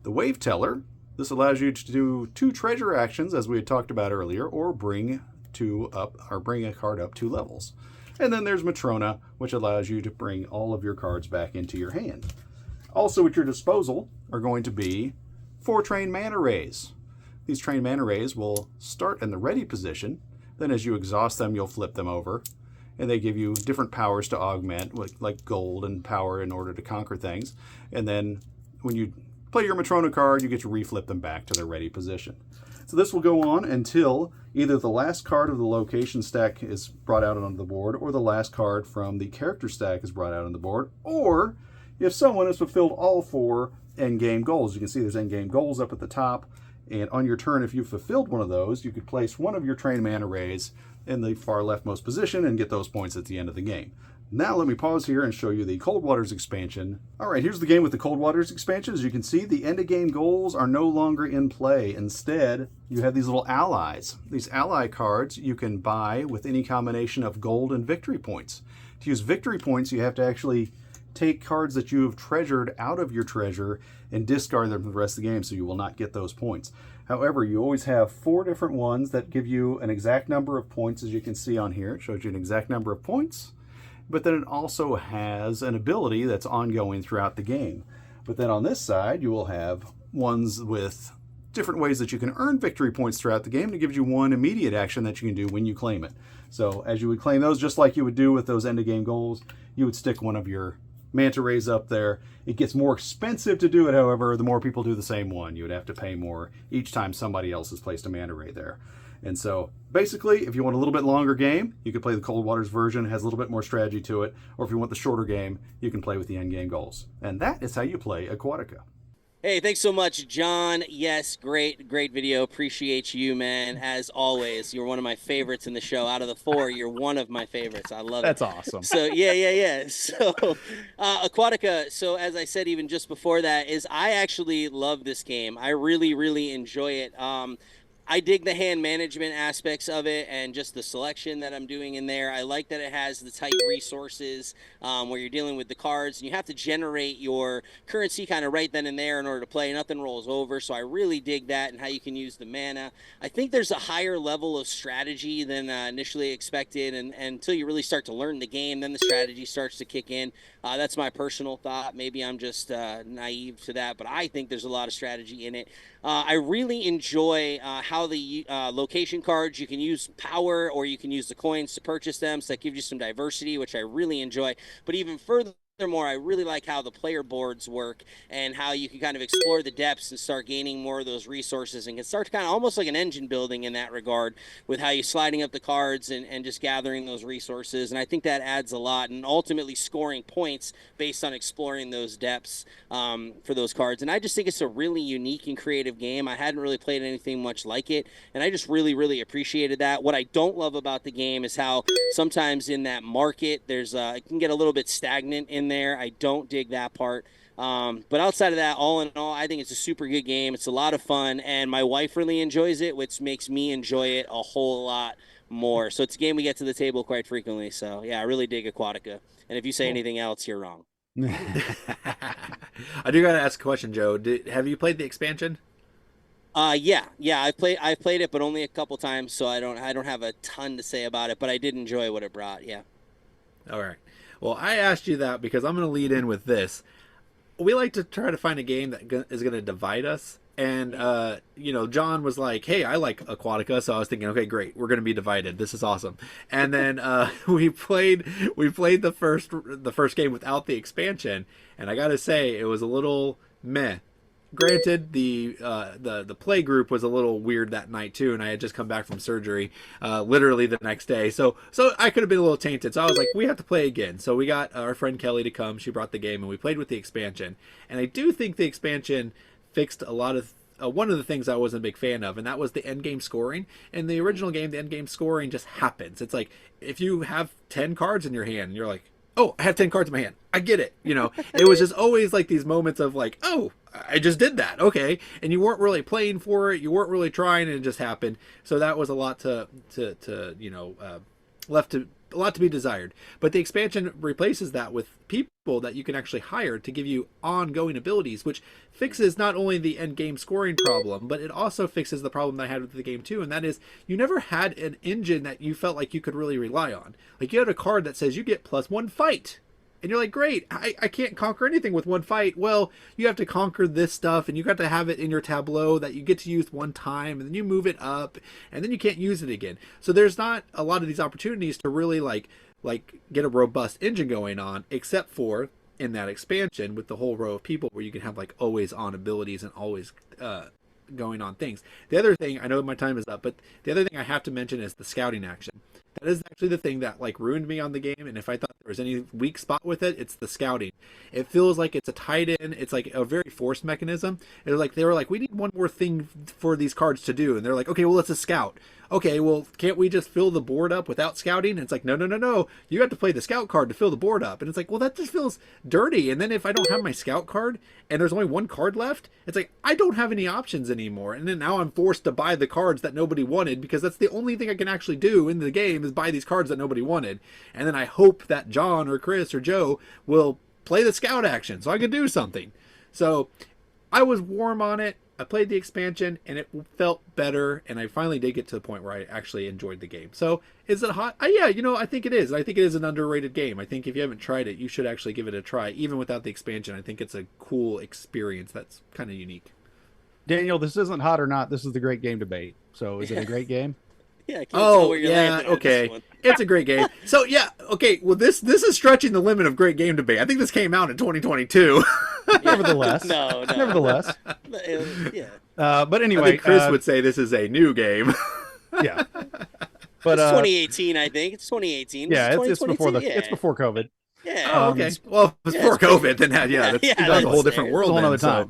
The Wave Teller. This allows you to do 2 treasure actions, as we had talked about earlier, or bring a card up 2 levels. And then there's Matrona, which allows you to bring all of your cards back into your hand. Also at your disposal are going to be 4 trained mana rays. These trained mana rays will start in the ready position. Then as you exhaust them, you'll flip them over. And they give you different powers to augment, like gold and power in order to conquer things. And then when you play your Matrona card, you get to reflip them back to their ready position. So this will go on until either the last card of the location stack is brought out onto the board, or the last card from the character stack is brought out on the board, or if someone has fulfilled all 4 endgame goals. You can see there's endgame goals up at the top. And on your turn, if you fulfilled one of those, you could place one of your trained mana rays in the far leftmost position and get those points at the end of the game. Now let me pause here and show you the Cold Waters expansion. Alright, here's the game with the Cold Waters expansion. As you can see, the end of game goals are no longer in play. Instead, you have these little allies. These ally cards you can buy with any combination of gold and victory points. To use victory points, you have to actually take cards that you have treasured out of your treasure and discard them for the rest of the game, so you will not get those points. However, you always have 4 different ones that give you an exact number of points, as you can see on here. It shows you an exact number of points, but then it also has an ability that's ongoing throughout the game. But then on this side, you will have ones with different ways that you can earn victory points throughout the game, and it gives you one immediate action that you can do when you claim it. So as you would claim those, just like you would do with those end of game goals, you would stick one of your manta rays up there. It gets more expensive to do it, however, the more people do the same one. You would have to pay more each time somebody else has placed a manta ray there. And so basically, if you want a little bit longer game, you can play the Cold Waters version. It has a little bit more strategy to it. Or if you want the shorter game, you can play with the end game goals. And that is how you play Aquatica. Hey, thanks so much, John. Yes, great video. Appreciate you, man. As always, you're one of my favorites in the show. Out of the 4, you're one of my favorites. I love it. That's awesome. So yeah. So Aquatica, so as I said even just before that, is I actually love this game. I really enjoy it. I dig the hand management aspects of it and just the selection that I'm doing in there. I like that it has the tight resources where you're dealing with the cards, and you have to generate your currency kind of right then and there in order to play. Nothing rolls over, so I really dig that and how you can use the mana. I think there's a higher level of strategy than initially expected, and until you really start to learn the game, then the strategy starts to kick in. That's my personal thought. Maybe I'm just naive to that, but I think there's a lot of strategy in it. I really enjoy how the location cards, you can use power or you can use the coins to purchase them, so that gives you some diversity, which I really enjoy. But even furthermore, I really like how the player boards work and how you can kind of explore the depths and start gaining more of those resources, and can start to kind of almost like an engine building in that regard with how you're sliding up the cards and just gathering those resources. And I think that adds a lot, and ultimately scoring points based on exploring those depths for those cards. And I just think it's a really unique and creative game. I hadn't really played anything much like it, and I just really appreciated that. What I don't love about the game is how sometimes in that market there's it can get a little bit stagnant in there. I don't dig that part. But outside of that, all in all, I think it's a super good game. It's a lot of fun, and my wife really enjoys it, which makes me enjoy it a whole lot more. So it's a game we get to the table quite frequently. So yeah, I really dig Aquatica. And if you say anything else, you're wrong. I do gotta ask a question, Joe. Have you played the expansion? Yeah. I've played it, but only a couple times, so I don't have a ton to say about it. But I did enjoy what it brought. Yeah. All right. Well, I asked you that because I'm going to lead in with this. We like to try to find a game that is going to divide us. And, John was like, hey, I like Aquatica. So I was thinking, okay, great. We're going to be divided. This is awesome. And then we played the first game without the expansion. And I got to say, it was a little meh. Granted, the play group was a little weird that night too, and I had just come back from surgery, literally the next day. So I could have been a little tainted. So I was like, we have to play again. So we got our friend Kelly to come. She brought the game, and we played with the expansion. And I do think the expansion fixed a lot of one of the things I wasn't a big fan of, and that was the end game scoring. In the original game, the end game scoring just happens. It's like if you have 10 cards in your hand, you're like, oh, I have 10 cards in my hand. I get it. It was just always like these moments of like, oh, I just did that. Okay. And you weren't really playing for it. You weren't really trying, and it just happened. So that was a lot left to a lot to be desired. But the expansion replaces that with people that you can actually hire to give you ongoing abilities, which fixes not only the end game scoring problem, but it also fixes the problem that I had with the game too, and that is you never had an engine that you felt like you could really rely on. Like you had a card that says you get +1 fight. And you're like, great, I can't conquer anything with one fight. Well, you have to conquer this stuff, and you got to have it in your tableau that you get to use one time, and then you move it up, and then you can't use it again. So there's not a lot of these opportunities to really like get a robust engine going on, except for in that expansion with the whole row of people where you can have like always on abilities and always going on things. The other thing, I know my time is up, but the other thing I have to mention is the scouting action. That is actually the thing that like ruined me on the game, and if I thought there was any weak spot with it, it's the scouting. It feels like it's a tied in, it's like a very forced mechanism. They were like, we need one more thing for these cards to do, and they're like, okay, well, let's a scout. Okay, well, can't we just fill the board up without scouting? And it's like, no, you have to play the scout card to fill the board up. And it's like, well, that just feels dirty. And then if I don't have my scout card and there's only one card left, it's like, I don't have any options anymore. And then now I'm forced to buy the cards that nobody wanted, because that's the only thing I can actually do in the game is buy these cards that nobody wanted. And then I hope that John or Chris or Joe will play the scout action so I can do something. So I was warm on it. I played the expansion and it felt better, and I finally did get to the point where I actually enjoyed the game. So is it hot? Yeah, I think it is. I think it is an underrated game. I think if you haven't tried it, you should actually give it a try. Even without the expansion, I think it's a cool experience that's kind of unique. Daniel, this isn't hot or not. This is the great game debate. So is it a great game? Yeah, I can't tell where you're landing with this one. It's a great game. So yeah, okay. Well, this is stretching the limit of great game debate. I think this came out in 2022. Nevertheless, no. Nevertheless, yeah. But anyway, I think Chris would say this is a new game. Yeah, but it's 2018. I think it's 2018. Yeah, it's before it's before COVID. Yeah. Oh, okay. Well, before COVID, then that's a whole different world. Whole other time.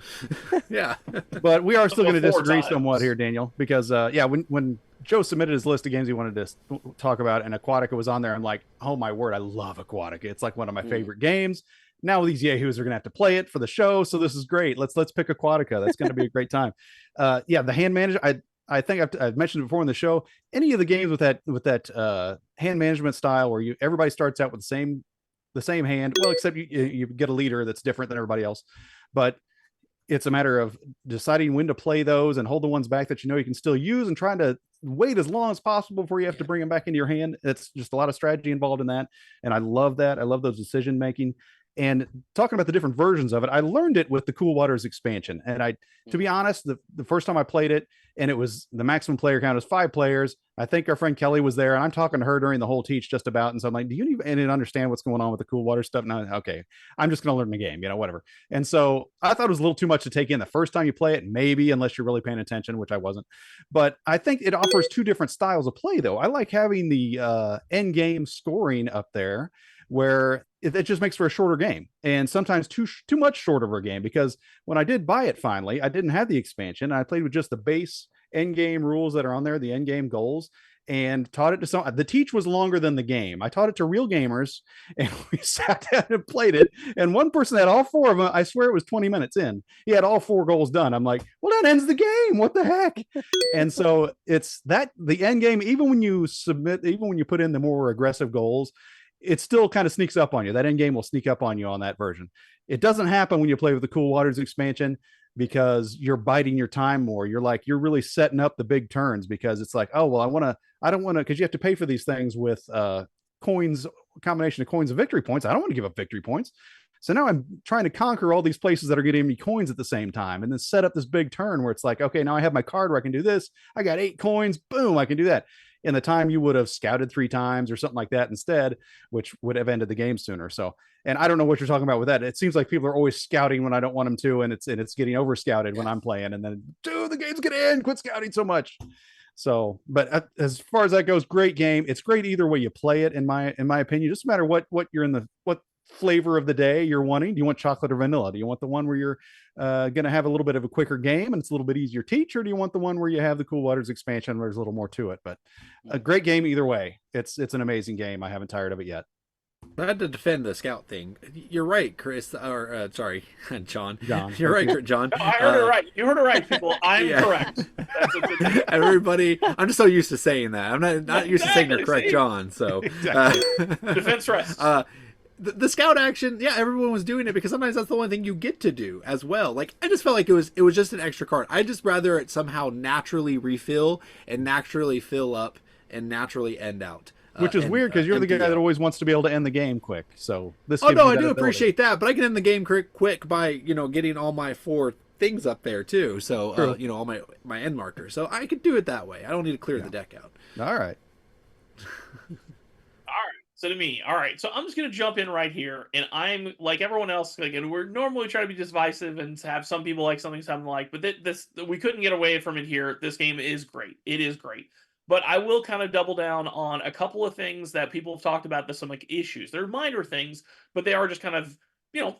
Yeah. But we are still going to disagree somewhat here, Daniel, because when Joe submitted his list of games he wanted to talk about, and Aquatica was on there, I'm like, oh my word, I love Aquatica. It's like one of my favorite games. Now these yahoos are going to have to play it for the show, so this is great. Let's pick Aquatica. That's going to be a great time. The hand management. I think I've mentioned before in the show. Any of the games with that hand management style where everybody starts out with the same hand, well, except you get a leader that's different than everybody else, but it's a matter of deciding when to play those and hold the ones back that you can still use, and trying to wait as long as possible before you have to bring them back into your hand. It's just a lot of strategy involved in that, and I love that. I love those decision making. And talking about the different versions of it, I learned it with the Cool Waters expansion. And to be honest, the first time I played it, and it was the maximum player count is 5 players. I think our friend Kelly was there, and I'm talking to her during the whole teach just about. And so I'm like, do you even understand what's going on with the Cool Water stuff? No, okay, I'm just going to learn the game, whatever. And so I thought it was a little too much to take in the first time you play it, maybe, unless you're really paying attention, which I wasn't. But I think it offers 2 different styles of play, though. I like having the end game scoring up there, where it just makes for a shorter game, and sometimes too much shorter of a game, because when I did buy it finally, I didn't have the expansion. I played with just the base end game rules that are on there, the end game goals, and taught it to some. The teach was longer than the game. I taught it to real gamers, and we sat down and played it, and one person had all 4 of them. I swear it was 20 minutes in. He had all 4 goals done. I'm like, well, that ends the game. What the heck? And so it's that the end game, even when you put in the more aggressive goals, it still kind of sneaks up on you. That end game will sneak up on you on that version. It doesn't happen when you play with the Cool Waters expansion, because you're biding your time more. You're really setting up the big turns, because it's like, oh, well, I don't want to, because you have to pay for these things with coins, combination of coins and victory points. I don't want to give up victory points. So now I'm trying to conquer all these places that are getting me coins at the same time, and then set up this big turn where it's like, okay, now I have my card where I can do this. I got 8 coins. Boom, I can do that. In the time you would have scouted 3 times or something like that instead, which would have ended the game sooner. So, and I don't know what you're talking about with that. It seems like people are always scouting when I don't want them to, and it's getting over scouted when I'm playing, and then, dude, the game's gonna end. Quit scouting so much. So, but as far as that goes, great game. It's great either way you play it, in my opinion. Just no matter what you're what flavor of the day you're wanting. Do you want chocolate or vanilla? Do you want the one where you're going to have a little bit of a quicker game and it's a little bit easier to teach, or do you want the one where you have the Cool Waters expansion where there's a little more to it? But a great game either way. It's an amazing game. I haven't tired of it yet. I had to defend the scout thing. You're right, Chris. Or sorry, John. John. You're right, John. No, I heard it right. You heard it right, people. I'm correct. Everybody, I'm just so used to saying that. I'm not used to saying you're correct, John. So Exactly. Defense rests. The scout action, yeah, everyone was doing it because sometimes that's the only thing you get to do as well. Like, I just felt like it was just an extra card. I just rather it somehow naturally refill and naturally fill up and naturally end out. Which is weird because you're the guy that always wants to be able to end the game quick. So this. Oh no, I do appreciate that, but I can end the game quick by getting all my 4 things up there too. So all my end markers. So I could do it that way. I don't need to clear the deck out. All right. So to me, all right. So I'm just gonna jump in right here, and I'm like everyone else. Again, we're normally trying to be divisive and have some people like something, some like, but this we couldn't get away from it here. This game is great. It is great. But I will kind of double down on a couple of things that people have talked about. There's some like issues. They're minor things, but they are just kind of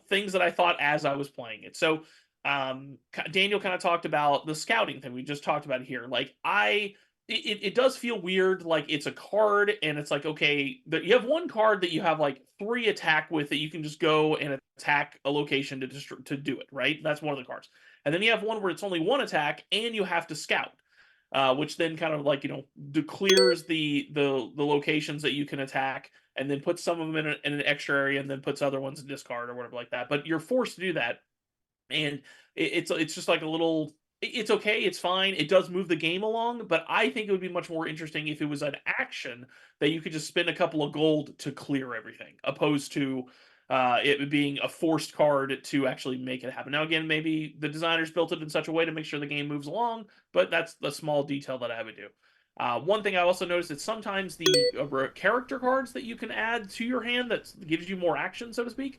things that I thought as I was playing it. So Daniel kind of talked about the scouting thing we just talked about here. Like it does feel weird. Like it's a card, and it's like okay, you have one card that you have like 3 attack with that you can just go and attack a location to do it. Right, that's one of the cards. And then you have one where it's only 1 attack, and you have to scout. Which then kind of like clears the locations that you can attack, and then puts some of them in an extra area, and then puts other ones in discard or whatever like that. But you're forced to do that, and it's just like a little. It's okay, it's fine. It does move the game along, but I think it would be much more interesting if it was an action that you could just spend a couple of gold to clear everything, opposed to it being a forced card to actually make it happen. Now, again, maybe the designers built it in such a way to make sure the game moves along, but that's the small detail that I would do. One thing I also noticed is sometimes the character cards that you can add to your hand that gives you more action, so to speak,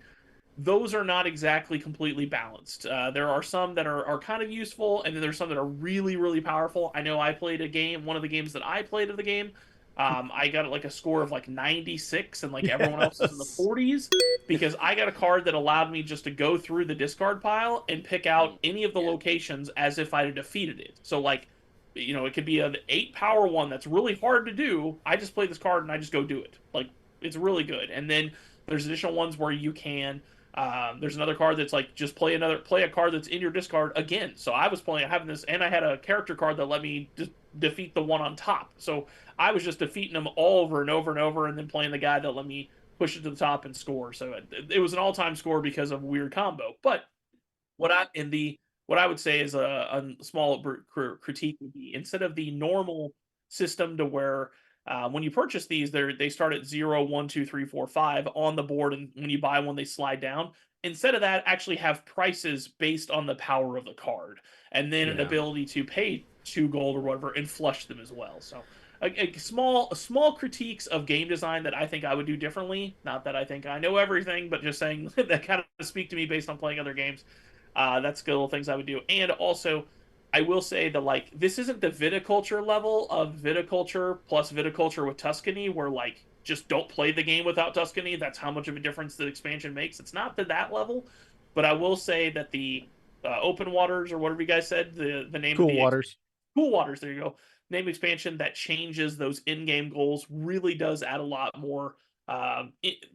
those are not exactly completely balanced. There are some that are kind of useful, and then there's some that are really, really powerful. I know I played one of the games that I played of the game, I got like a score of like 96, and like everyone else is in the 40s, because I got a card that allowed me just to go through the discard pile and pick out any of the locations as if I had defeated it. So like, it could be an 8 power one that's really hard to do. I just play this card and I just go do it. Like, it's really good. And then there's additional ones where you can. There's another card that's like just play a card that's in your discard again. So I was having this, and I had a character card that let me just defeat the one on top. So I was just defeating them all over and over and over, and then playing the guy that let me push it to the top and score. So it was an all-time score because of a weird combo. But what I would say is a small critique would be, instead of the normal system to where when you purchase these, they start at 0, 1, 2, 3, 4, 5 on the board, and when you buy one, they slide down. Instead of that, actually have prices based on the power of the card, and then an ability to pay 2 gold or whatever and flush them as well. So a small critiques of game design that I think I would do differently. Not that I think I know everything, but just saying that kind of speak to me based on playing other games. That's good little things I would do. And also, I will say that, like, this isn't the viticulture level of viticulture plus viticulture with Tuscany, where, like, just don't play the game without Tuscany. That's how much of a difference the expansion makes. It's not to that level, but I will say that the Open Waters, or whatever you guys said, the name Cool of the Waters. Cool Waters, there you go. Name expansion that changes those in-game goals really does add a lot more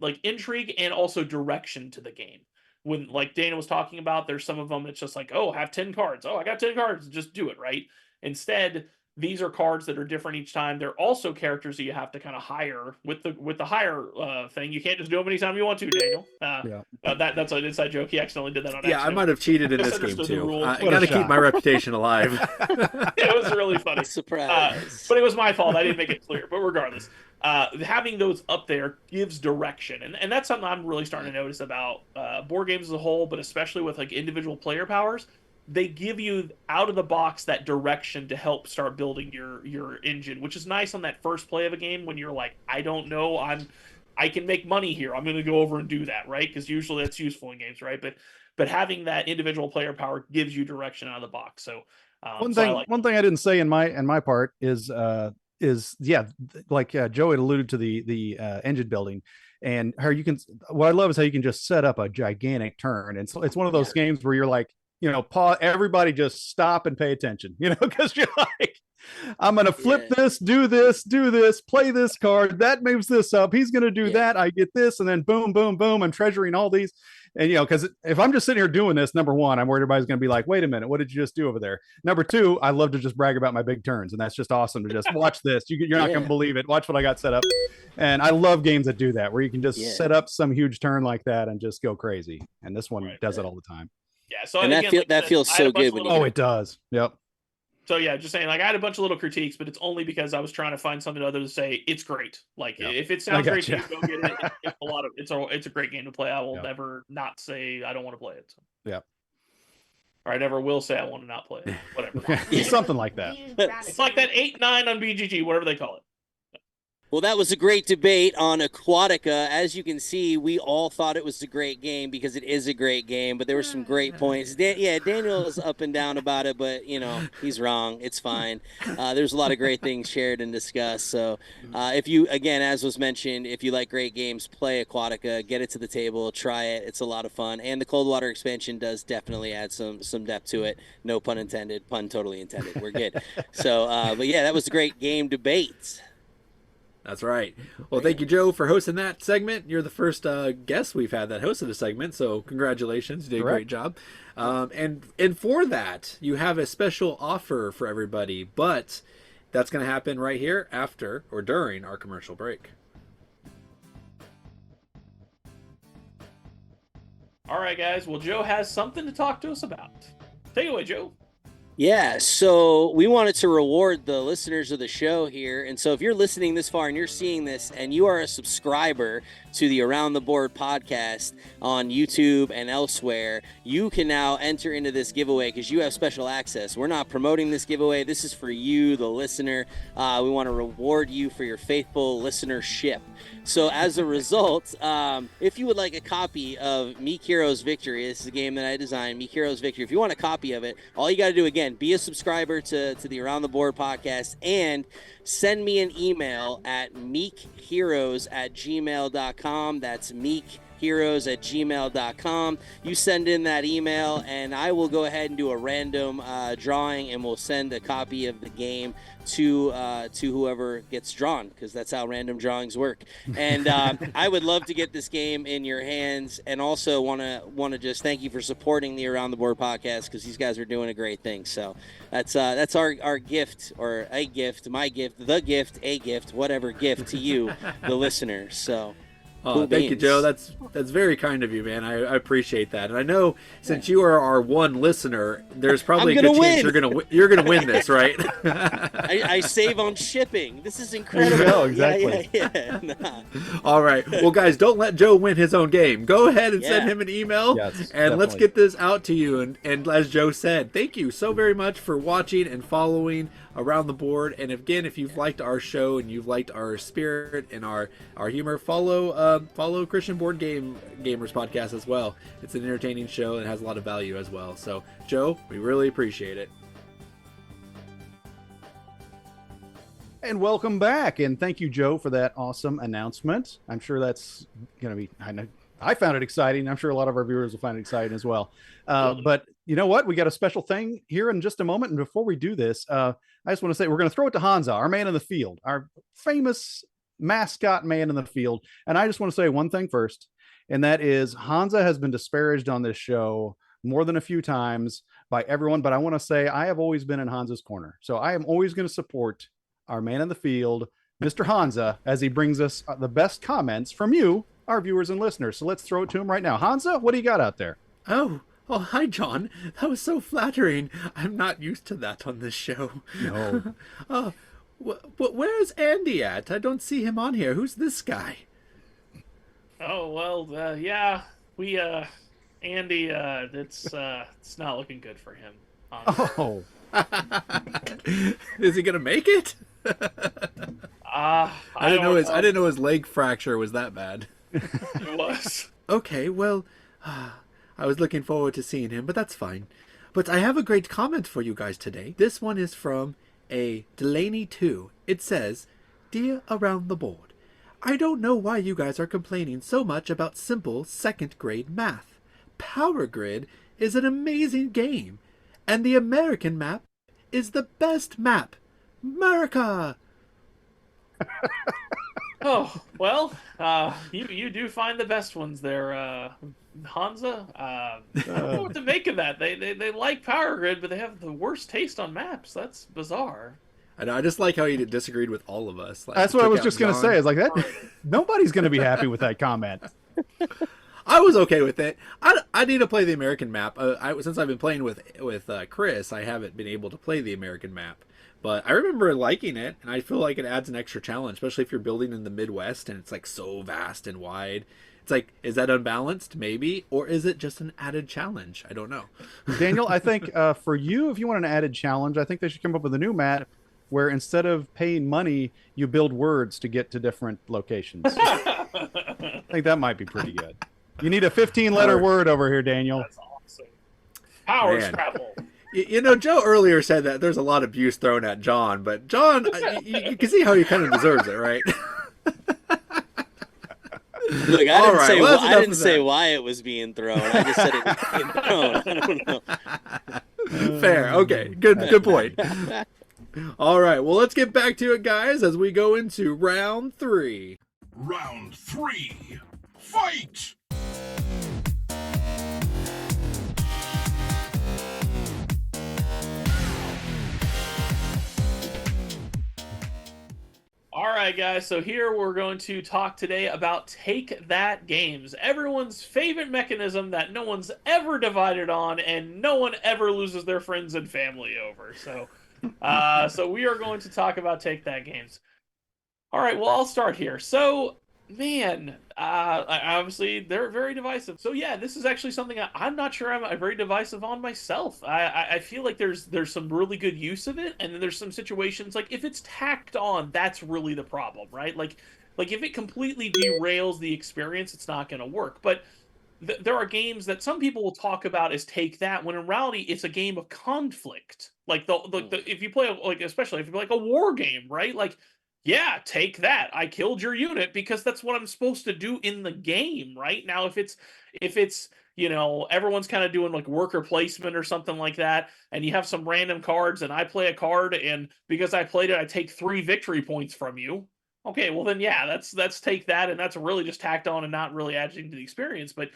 like intrigue and also direction to the game. When, like Dana was talking about, there's some of them that's just like, oh, have 10 cards. Oh, I got 10 cards. Just do it, right? Instead, these are cards that are different each time. They're also characters that you have to kind of hire with the hire thing. You can't just do them anytime you want to, Daniel. That's an inside joke. He accidentally did that on accident. Yeah, I might have cheated in this game too. I got to keep my reputation alive. It was really funny. Surprise. But it was my fault. I didn't make it clear. But regardless, having those up there gives direction, and that's something I'm really starting to notice about board games as a whole, but especially with like individual player powers. They give you out of the box that direction to help start building your engine, which is nice on that first play of a game when you're like, I don't know, I can make money here. I'm going to go over and do that, right? Because usually that's useful in games, right? But having that individual player power gives you direction out of the box. So one thing I didn't say in my part is like Joe had alluded to the engine building, and how you can. What I love is how you can just set up a gigantic turn, and so it's one of those games where you're like, pause, everybody just stop and pay attention, because you're like, I'm going to flip this, do this, play this card. That moves this up. He's going to do that. I get this. And then boom, boom, boom. I'm treasuring all these. And, because if I'm just sitting here doing this, number one, I'm worried everybody's going to be like, wait a minute, what did you just do over there? Number two, I love to just brag about my big turns. And that's just awesome to just watch this. You're not going to believe it. Watch what I got set up. And I love games that do that, where you can just set up some huge turn like that and just go crazy. And this one does it all the time. Yeah, so and again, that feels so good when it does. Yep. So yeah, just saying, like, I had a bunch of little critiques, but it's only because I was trying to find something other to say it's great. Like, if it sounds great to you, go get it. It's a great game to play. I will never not say I don't want to play it. So. Yeah. Or I never will say I want to not play it. Whatever. Something like that. It's like that 8-9 on BGG, whatever they call it. Well, that was a great debate on Aquatica. As you can see, we all thought it was a great game because it is a great game, but there were some great points. Daniel is up and down about it, but, he's wrong. It's fine. There's a lot of great things shared and discussed. So if you, again, as was mentioned, if you like great games, play Aquatica, get it to the table, try it. It's a lot of fun. And the Cold Water expansion does definitely add some depth to it. No pun intended. Pun totally intended. We're good. So, but yeah, that was a great game debate. That's right. Well, thank you, Joe, for hosting that segment. You're the first guest we've had that hosted a segment, so congratulations. You did a great job. And for that, you have a special offer for everybody, but that's going to happen right here after or during our commercial break. All right, guys. Well, Joe has something to talk to us about. Take it away, Joe. Yeah, so we wanted to reward the listeners of the show here. And so if you're listening this far and you're seeing this and you are a subscriber to the Around the Board podcast on YouTube and elsewhere, you can now enter into this giveaway because you have special access. We're not promoting this giveaway. This is for you, the listener. We want to reward you for your faithful listenership. So as a result, if you would like a copy of Meek Heroes Victory, this is a game that I designed, Meek Heroes Victory. If you want a copy of it, all you got to do, again, be a subscriber to the Around the Board podcast and send me an email at meekheroes@gmail.com. That's meekheroes@gmail.com. You send in that email, and I will go ahead and do a random drawing, and we'll send a copy of the game to whoever gets drawn, because that's how random drawings work. And I would love to get this game in your hands, and also want to just thank you for supporting the Around the Board podcast, because these guys are doing a great thing. So that's our gift, or a gift, my gift, the gift, a gift, whatever gift to you, the listeners. So. Oh, thank you, Joe. That's very kind of you, man. I appreciate that. And I know since you are our one listener, there's probably a good chance you're gonna win this, right? I save on shipping. This is incredible. There you go, exactly. Yeah. Nah. All right. Well, guys, don't let Joe win his own game. Go ahead and send him an email, and let's get this out to you. And as Joe said, thank you so very much for watching and following Around the Board. And again, if you've liked our show and you've liked our spirit and our humor, follow Christian Board Gamers podcast as well. It's an entertaining show and has a lot of value as well. So Joe, we really appreciate it. And welcome back, and thank you, Joe, for that awesome announcement. I'm sure that's going to be, I found it exciting. I'm sure a lot of our viewers will find it exciting as well. But you know what? We got a special thing here in just a moment. And before we do this, I just want to say we're going to throw it to Hansa, our man in the field, our famous mascot man in the field. And I just want to say one thing first, and that is Hansa has been disparaged on this show more than a few times by everyone. But I want to say I have always been in Hansa's corner. So I am always going to support our man in the field, Mr. Hansa, as he brings us the best comments from you, our viewers and listeners. So let's throw it to him right now. Hansa, what do you got out there? Oh, hi, John. That was so flattering. I'm not used to that on this show. No. But where's Andy at? I don't see him on here. Who's this guy? Oh, well, we, Andy, it's not looking good for him. Oh. Is he gonna make it? I didn't know his leg fracture was that bad. It was. Okay, well, I was looking forward to seeing him, but that's fine. But I have a great comment for you guys today. This one is from a Delaney 2. It says, "Dear Around the Board, I don't know why you guys are complaining so much about simple second grade math. Power Grid is an amazing game, and the American map is the best map. America!" Oh, well, you do find the best ones there, Hansa. I don't know what to make of that. They like Power Grid, but they have the worst taste on maps. That's bizarre. I know. I just like how he disagreed with all of us. Like, that's what I was just going to say. It's like that. Nobody's going to be happy with that comment. I was okay with it. I need to play the American map. Since I've been playing with Chris, I haven't been able to play the American map. But I remember liking it, and I feel like it adds an extra challenge, especially if you're building in the Midwest and it's like so vast and wide. It's like, is that unbalanced? Maybe. Or is it just an added challenge? I don't know. Daniel, I think for you, if you want an added challenge, I think they should come up with a new map where instead of paying money, you build words to get to different locations. I think that might be pretty good. You need a 15-letter word over here, Daniel. That's awesome. Power Man. Scrabble. You know, Joe earlier said that there's a lot of abuse thrown at John, but John, you can see how he kind of deserves it, right? Look, I didn't say why it was being thrown. I just said it was being thrown. I don't know. Fair. Okay. Good point. All right. Well, let's get back to it, guys, as we go into round 3. Round 3. Fight! All right, guys, so here we're going to talk today about Take That games, everyone's favorite mechanism that no one's ever divided on and no one ever loses their friends and family over. So we are going to talk about Take That games. All right, well, I'll start here. So, man, obviously they're very divisive. So yeah, this is actually something I'm not sure I'm very divisive on myself. I feel like there's some really good use of it, and then there's some situations like if it's tacked on, that's really the problem, right? Like if it completely derails the experience, it's not going to work. But there are games that some people will talk about as Take That, when in reality it's a game of conflict. Like if you play especially if you play like a war game, right? Like, yeah, take that. I killed your unit because that's what I'm supposed to do in the game, right? Now, if it's everyone's kind of doing like worker placement or something like that, and you have some random cards, and I play a card, and because I played it, I take 3 victory points from you. Okay, well then, yeah, that's Take That, and that's really just tacked on and not really adding to the experience. But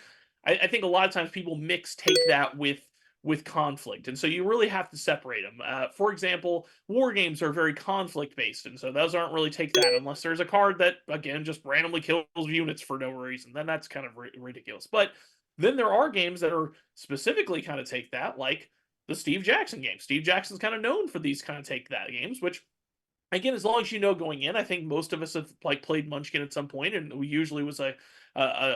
I think a lot of times people mix Take That with conflict, and so you really have to separate them. For example, war games are very conflict based, and so those aren't really Take That unless there's a card that again just randomly kills units for no reason. Then that's kind of ridiculous. But then there are games that are specifically kind of Take That, like the Steve Jackson game. Steve Jackson's kind of known for these kind of Take That games, which again, as long as you know going in, I think most of us have played Munchkin at some point, and we usually was a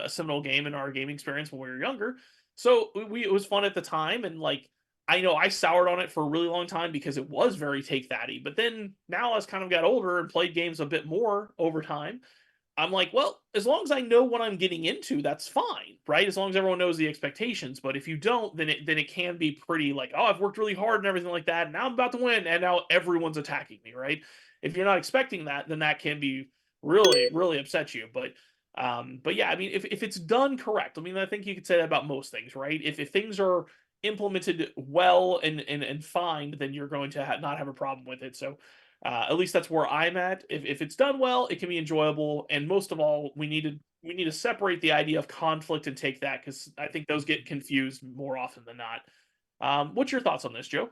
seminal game in our gaming experience when we were younger. So it was fun at the time, and I know I soured on it for a really long time because it was very Take That-y. But then now as kind of got older and played games a bit more over time, I'm like, well, as long as I know what I'm getting into, that's fine, right? As long as everyone knows the expectations. But if you don't, then it can be pretty like, oh, I've worked really hard and everything like that, and now I'm about to win, and now everyone's attacking me, right? If you're not expecting that, then that can be really, really upset you. But yeah, I mean, if it's done correct, I mean, I think you could say that about most things, right? If things are implemented well and fine, then you're going to not have a problem with it. So at least that's where I'm at. If it's done well, it can be enjoyable. And most of all, we need to separate the idea of conflict and Take That, because I think those get confused more often than not. What's your thoughts on this, Joe?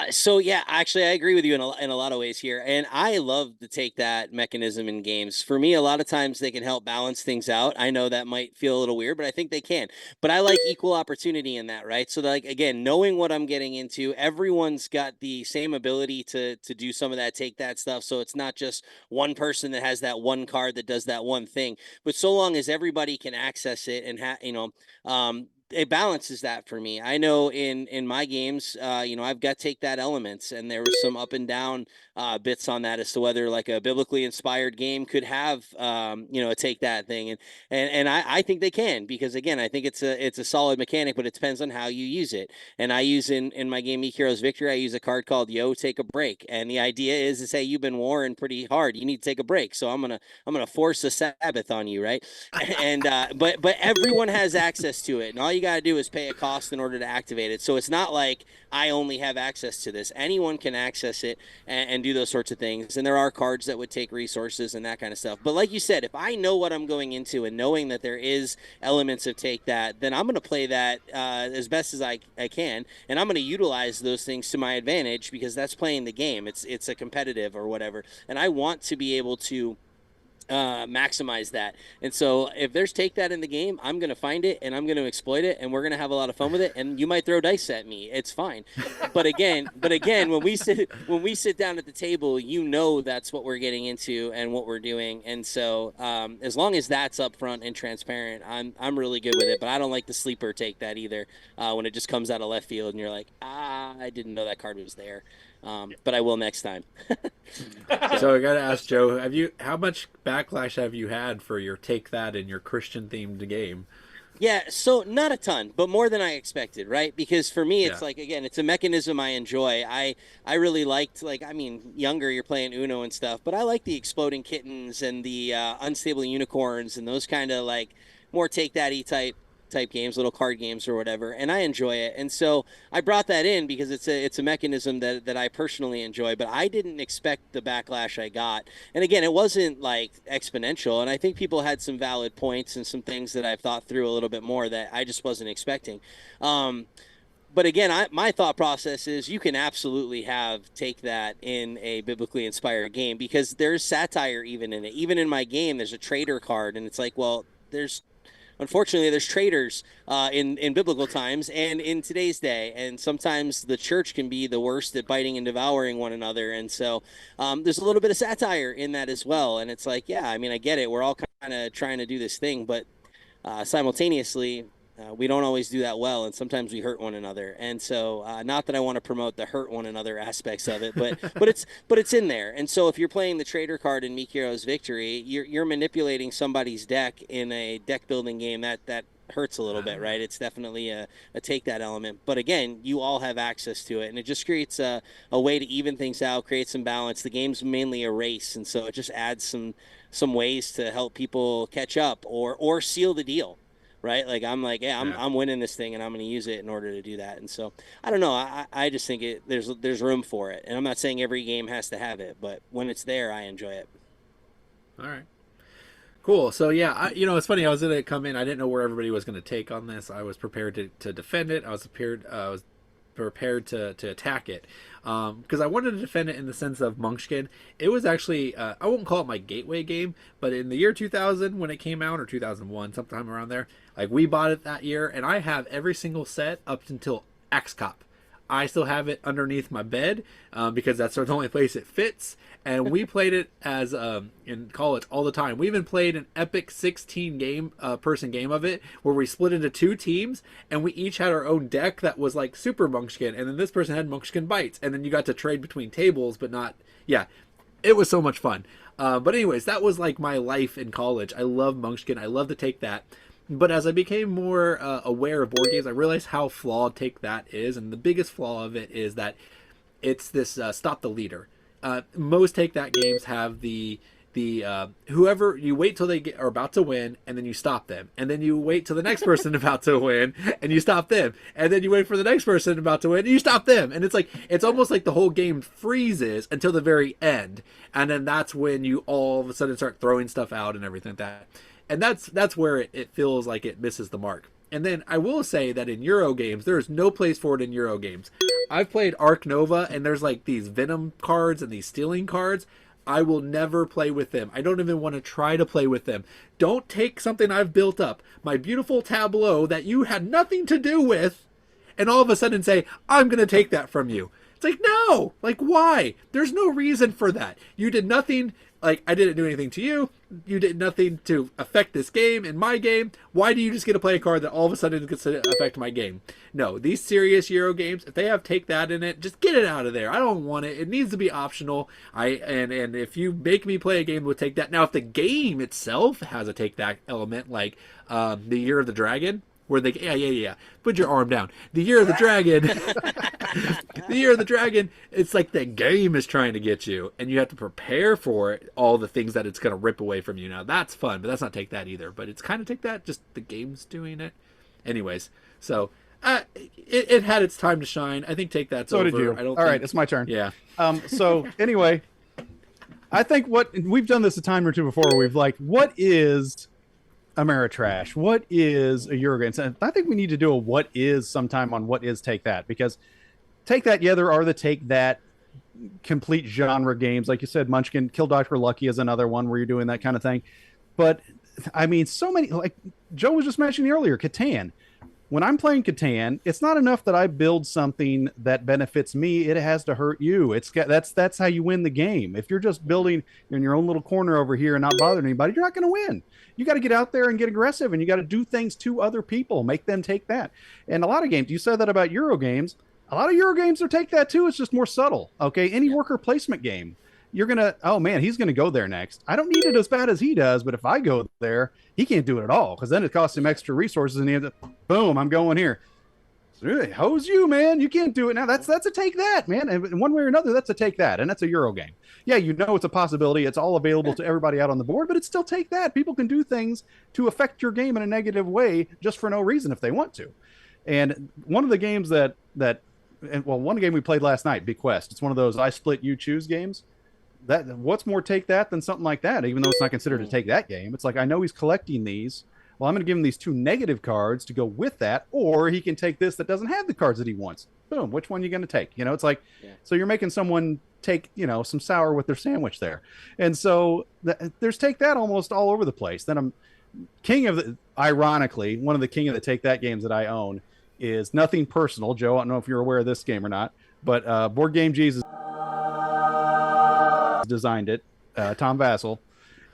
So yeah, actually, I agree with you in a lot of ways here, and I love the Take That mechanism in games. For me, a lot of times they can help balance things out. I know that might feel a little weird, but I think they can. But I like equal opportunity in that, right? So like again, knowing what I'm getting into, everyone's got the same ability to do some of that Take That stuff. So it's not just one person that has that one card that does that one thing. But so long as everybody can access it and it balances that for me. I know in my games, I've got Take That elements, and there was some up and down bits on that as to whether like a biblically inspired game could have a Take That thing, and I think they can, because again, I think it's a solid mechanic, but it depends on how you use it. And I use in my game Meek Heroes Victory, I use a card called Yo, Take a Break, and the idea is hey, you've been warring pretty hard, you need to take a break, so I'm gonna force a Sabbath on you, right? And but everyone has access to it, and all you got to do is pay a cost in order to activate it. So it's not like I only have access to this. Anyone can access it and do those sorts of things. And there are cards that would take resources and that kind of stuff. But like you said, if I know what I'm going into and knowing that there is elements of Take That, then I'm going to play that as best as I can. And I'm going to utilize those things to my advantage, because that's playing the game. It's a competitive or whatever. And I want to be able to maximize that. And so if there's take that in the game, I'm going to find it and I'm going to exploit it, and we're going to have a lot of fun with it. And you might throw dice at me. It's fine. But again, when we sit down at the table, you know, that's what we're getting into and what we're doing. And so as long as that's upfront and transparent, I'm really good with it. But I don't like the sleeper take that either, when it just comes out of left field and you're like, I didn't know that card was there. But I will next time. So I got to ask Joe, how much backlash have you had for your take that in your Christian themed game? Yeah, so not a ton, but more than I expected, right? Because for me, it's like, again, it's a mechanism I enjoy. I really liked, younger, you're playing Uno and stuff, but I like the exploding kittens and the unstable unicorns and those kind of like more take that-y type games, little card games or whatever, and I enjoy it. And so I brought that in because it's a mechanism that I personally enjoy, but I didn't expect the backlash I got. And again, it wasn't like exponential, and I think people had some valid points and some things that I've thought through a little bit more that I just wasn't expecting. But again, my thought process is you can absolutely take that in a biblically inspired game, because there's satire even in it. Even in my game, there's a traitor card, and it's like, well, unfortunately, there's traitors in biblical times and in today's day, and sometimes the church can be the worst at biting and devouring one another. And so there's a little bit of satire in that as well. And it's like, yeah, I mean, I get it. We're all kind of trying to do this thing, but simultaneously, we don't always do that well, and sometimes we hurt one another. And so, not that I want to promote the hurt one another aspects of it, but it's in there. And so, if you're playing the Trader card in Meek Heroes Victory, you're manipulating somebody's deck in a deck building game that hurts a little bit, right? It's definitely a take that element. But again, you all have access to it, and it just creates a way to even things out, create some balance. The game's mainly a race, and so it just adds some ways to help people catch up or seal the deal. Right? Like, I'm winning this thing, and I'm going to use it in order to do that. And so, I don't know. I just think there's room for it. And I'm not saying every game has to have it, but when it's there, I enjoy it. All right. Cool. So, yeah, it's funny. I was going to come in. I didn't know where everybody was going to take on this. I was prepared to defend it. I was prepared to attack it, because I wanted to defend it in the sense of Munchkin. It was actually, I won't call it my gateway game, but in the year 2000 when it came out, or 2001, sometime around there, like, we bought it that year, and I have every single set up until X-Cop. I still have it underneath my bed, because that's the only place it fits. And we played it as in college all the time. We even played an epic 16 person game of it, where we split into 2 teams, and we each had our own deck that was like super Munchkin, and then this person had Munchkin Bites, and then you got to trade between tables, but not. Yeah, it was so much fun. But anyways, that was like my life in college. I love Munchkin. I love to take that. But as I became more aware of board games, I realized how flawed Take That is. And the biggest flaw of it is that it's this stop the leader. Most Take That games have the whoever, you wait till they are about to win, and then you stop them. And then you wait till the next person about to win, and you stop them. And then you wait for the next person about to win, and you stop them. And it's almost like the whole game freezes until the very end. And then that's when you all of a sudden start throwing stuff out and everything like that. And that's where it feels like it misses the mark. And then I will say that in Euro games, there is no place for it in Euro games. I've played Arc Nova, and there's like these Venom cards and these Stealing cards. I will never play with them. I don't even want to try to play with them. Don't take something I've built up, my beautiful tableau that you had nothing to do with, and all of a sudden say, I'm going to take that from you. It's like, no, like, why? There's no reason for that. You did nothing. Like, I didn't do anything to you. You did nothing to affect this game and my game. Why do you just get to play a card that all of a sudden gets to affect my game? No, these serious Euro games, if they have Take That in it, just get it out of there. I don't want it. It needs to be optional. And if you make me play a game with Take That, now if the game itself has a Take That element, like the Year of the Dragon, where they put your arm down. The Year of the Dragon. The Year of the Dragon, it's like the game is trying to get you, and you have to prepare for it, all the things that it's going to rip away from you. Now, that's fun, but that's not Take That either. But it's kind of Take That, just the game's doing it. Anyways, so it had its time to shine. I think Take That's over. So did you. All right, it's my turn. Yeah. So anyway, I think we've done this a time or two before. We've what is Ameritrash? What is a Eurogame? And I think we need to do a what is sometime on what is Take That, because Take That, yeah, there are the Take That complete genre games. Like you said, Munchkin, Kill Dr. Lucky is another one where you're doing that kind of thing. But I mean, so many, like Joe was just mentioning earlier, Catan. When I'm playing Catan, it's not enough that I build something that benefits me. It has to hurt you. That's how you win the game. If you're just building in your own little corner over here and not bothering anybody, you're not going to win. You got to get out there and get aggressive, and you got to do things to other people, make them take that. And a lot of games, you said that about Euro games. A lot of Euro games are take that too. It's just more subtle. Okay, any worker placement game, you're gonna, oh man, he's gonna go there next. I don't need it as bad as he does, but if I go there, he can't do it at all, because then it costs him extra resources, and he ends up, boom, I'm going here. So really, hose you, man. You can't do it now. That's a take that, man. And one way or another, that's a take that, and that's a Euro game. Yeah, you know it's a possibility. It's all available to everybody out on the board, but it's still take that. People can do things to affect your game in a negative way just for no reason if they want to. And one of the games one game we played last night, Bequest. It's one of those I split, you choose games. What's more take that than something like that, even though it's not considered a take that game. It's like, I know he's collecting these. Well, I'm going to give him these 2 negative cards to go with that, or he can take this that doesn't have the cards that he wants. Boom, which one are you going to take? You know, it's like, so you're making someone take, some sour with their sandwich there. And so there's take that almost all over the place. Then I'm ironically, one of the king of the take that games that I own is nothing personal. Joe, I don't know if you're aware of this game or not, but Board Game Jesus designed it, Tom Vassell.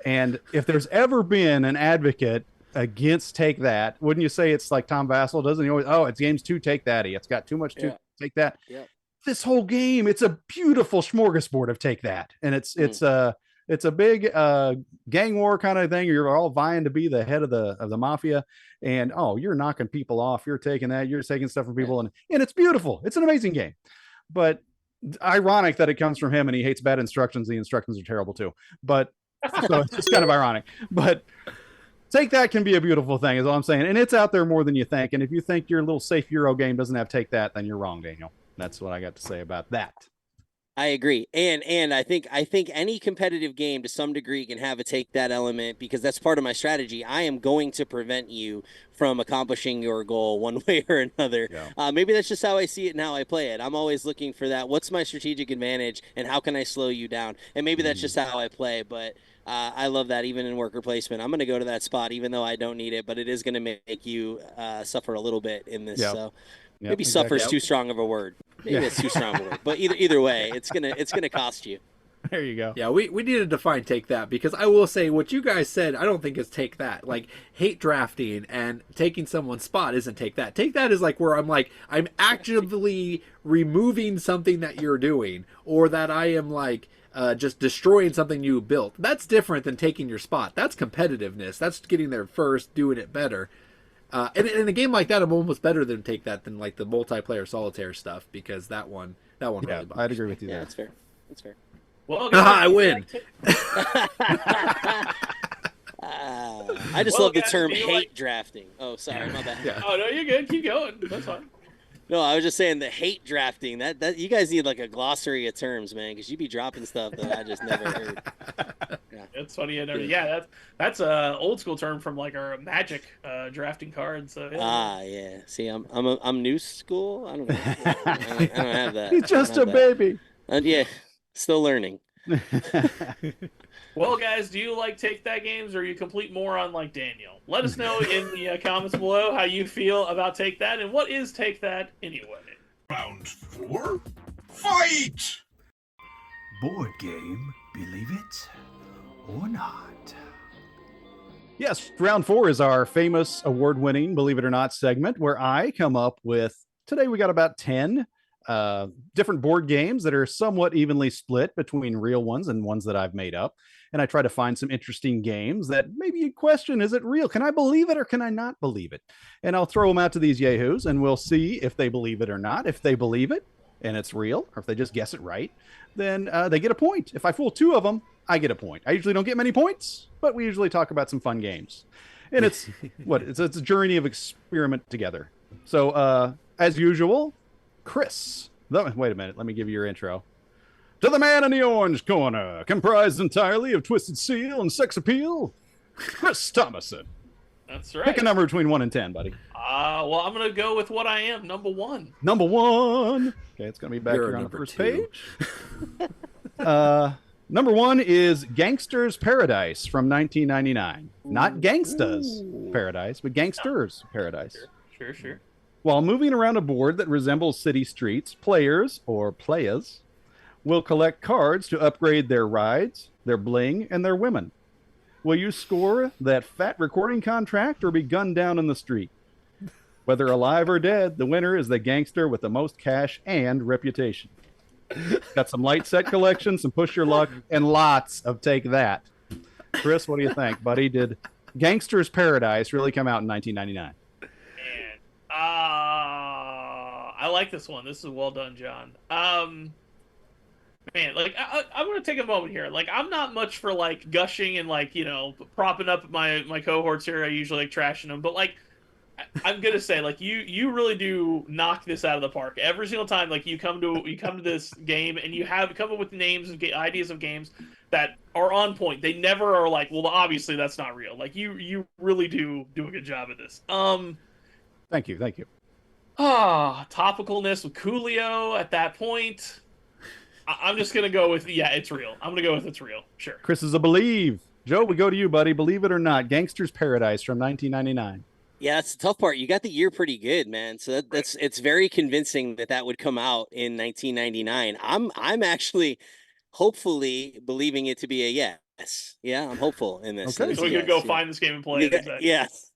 And if there's ever been an advocate against take that, wouldn't you say it's like Tom Vassell? Doesn't he always, it's games too take that-y. It's got too much to take that. Yeah. This whole game, it's a beautiful smorgasbord of take that. And it's a big gang war kind of thing. You're all vying to be the head of the mafia, and you're knocking people off. You're taking that. You're taking stuff from people, and it's beautiful. It's an amazing game, but ironic that it comes from him, and he hates bad instructions. The instructions are terrible too, but so it's just kind of ironic. But take that can be a beautiful thing, is all I'm saying, and it's out there more than you think. And if you think your little safe Euro game doesn't have take that, then you're wrong, Daniel. That's what I got to say about that. I agree. And I think any competitive game to some degree can have a take that element, because that's part of my strategy. I am going to prevent you from accomplishing your goal one way or another. Yeah. Maybe that's just how I see it and how I play it. I'm always looking for that. What's my strategic advantage, and how can I slow you down? And maybe that's just how I play, but I love that even in worker placement. I'm going to go to that spot even though I don't need it, but it is going to make you suffer a little bit in this. Yep. So maybe suffer's too strong of a word. Maybe it's too strong of a word. But either way, it's gonna cost you. There you go. Yeah, we needed to define take that, because I will say what you guys said, I don't think it's take that. Like, hate drafting and taking someone's spot isn't take that. Take that is like where I'm actively removing something that you're doing, or that I am like just destroying something you built. That's different than taking your spot. That's competitiveness. That's getting there first, doing it better. And in a game like that, I'm almost better than take that than like the multiplayer solitaire stuff, because that one really bothers me. I'd agree with you there. That's fair. That's fair. Well, I win. I just love the term hate drafting. Oh, sorry, my bad. Yeah. Oh no, you're good. Keep going. That's fine. No, I was just saying the hate drafting. That you guys need like a glossary of terms, man, because you be dropping stuff that I just never heard. Yeah, it's funny. That's a old school term from like our Magic drafting cards. So, yeah. Yeah. See, I'm new school. I don't know. I don't have that. He's just a baby. Yeah, still learning. Well, guys, do you like take that games, or are you complete moron like Daniel? Let us know in the comments below how you feel about take that, and what is take that anyway. Round 4, fight! Board game, believe it or not. Yes, round 4 is our famous award-winning Believe It or Not segment, where I come up with, today we got about 10 different board games that are somewhat evenly split between real ones and ones that I've made up. And I try to find some interesting games that maybe you question, is it real? Can I believe it or can I not believe it? And I'll throw them out to these yahoos, and we'll see if they believe it or not. If they believe it and it's real, or if they just guess it right, then they get a point. If I fool 2 of them, I get a point. I usually don't get many points, but we usually talk about some fun games. And it's it's a journey of experiment together. So as usual, Chris. Wait a minute. Let me give you your intro. To the man in the orange corner, comprised entirely of twisted seal and sex appeal, Chris Thomason. That's right. Pick a number between 1 and 10, buddy. Well, I'm gonna go with what I am, number 1. Number 1. Okay, it's gonna be back You're here a on the number first 2. page. Number 1 is Gangster's Paradise from 1999. Not Gangsta's Paradise, but Gangster's Paradise. Sure. While moving around a board that resembles city streets, players, or playas, will collect cards to upgrade their rides, their bling, and their women. Will you score that fat recording contract or be gunned down in the street? Whether alive or dead, the winner is the gangster with the most cash and reputation. Got some light set collection, some push your luck, and lots of take that. Chris, what do you think, buddy? Did Gangster's Paradise really come out in 1999? Man, I like this one. This is well done, John. Man, like I'm gonna take a moment here. Like, I'm not much for like gushing and like, you know, propping up my cohorts here. I usually like trashing them, but like, I'm gonna say, like, you really do knock this out of the park every single time. Like, you come to this game and you have come up with names and ideas of games that are on point. They never are like, well, obviously that's not real. Like, you really do a good job at this. Thank you. Topicalness with Coolio at that point. I'm just gonna go with it's real. I'm gonna go with it's real. Sure. Chris is a believe. Joe, we go to you, buddy. Believe it or not, Gangster's Paradise from 1999. Yeah, that's the tough part. You got the year pretty good, man. So it's very convincing that would come out in 1999. I'm actually hopefully believing it to be a yes. Yeah, I'm hopeful in this. Okay. So we could go find this game and play it. Exactly. Yes.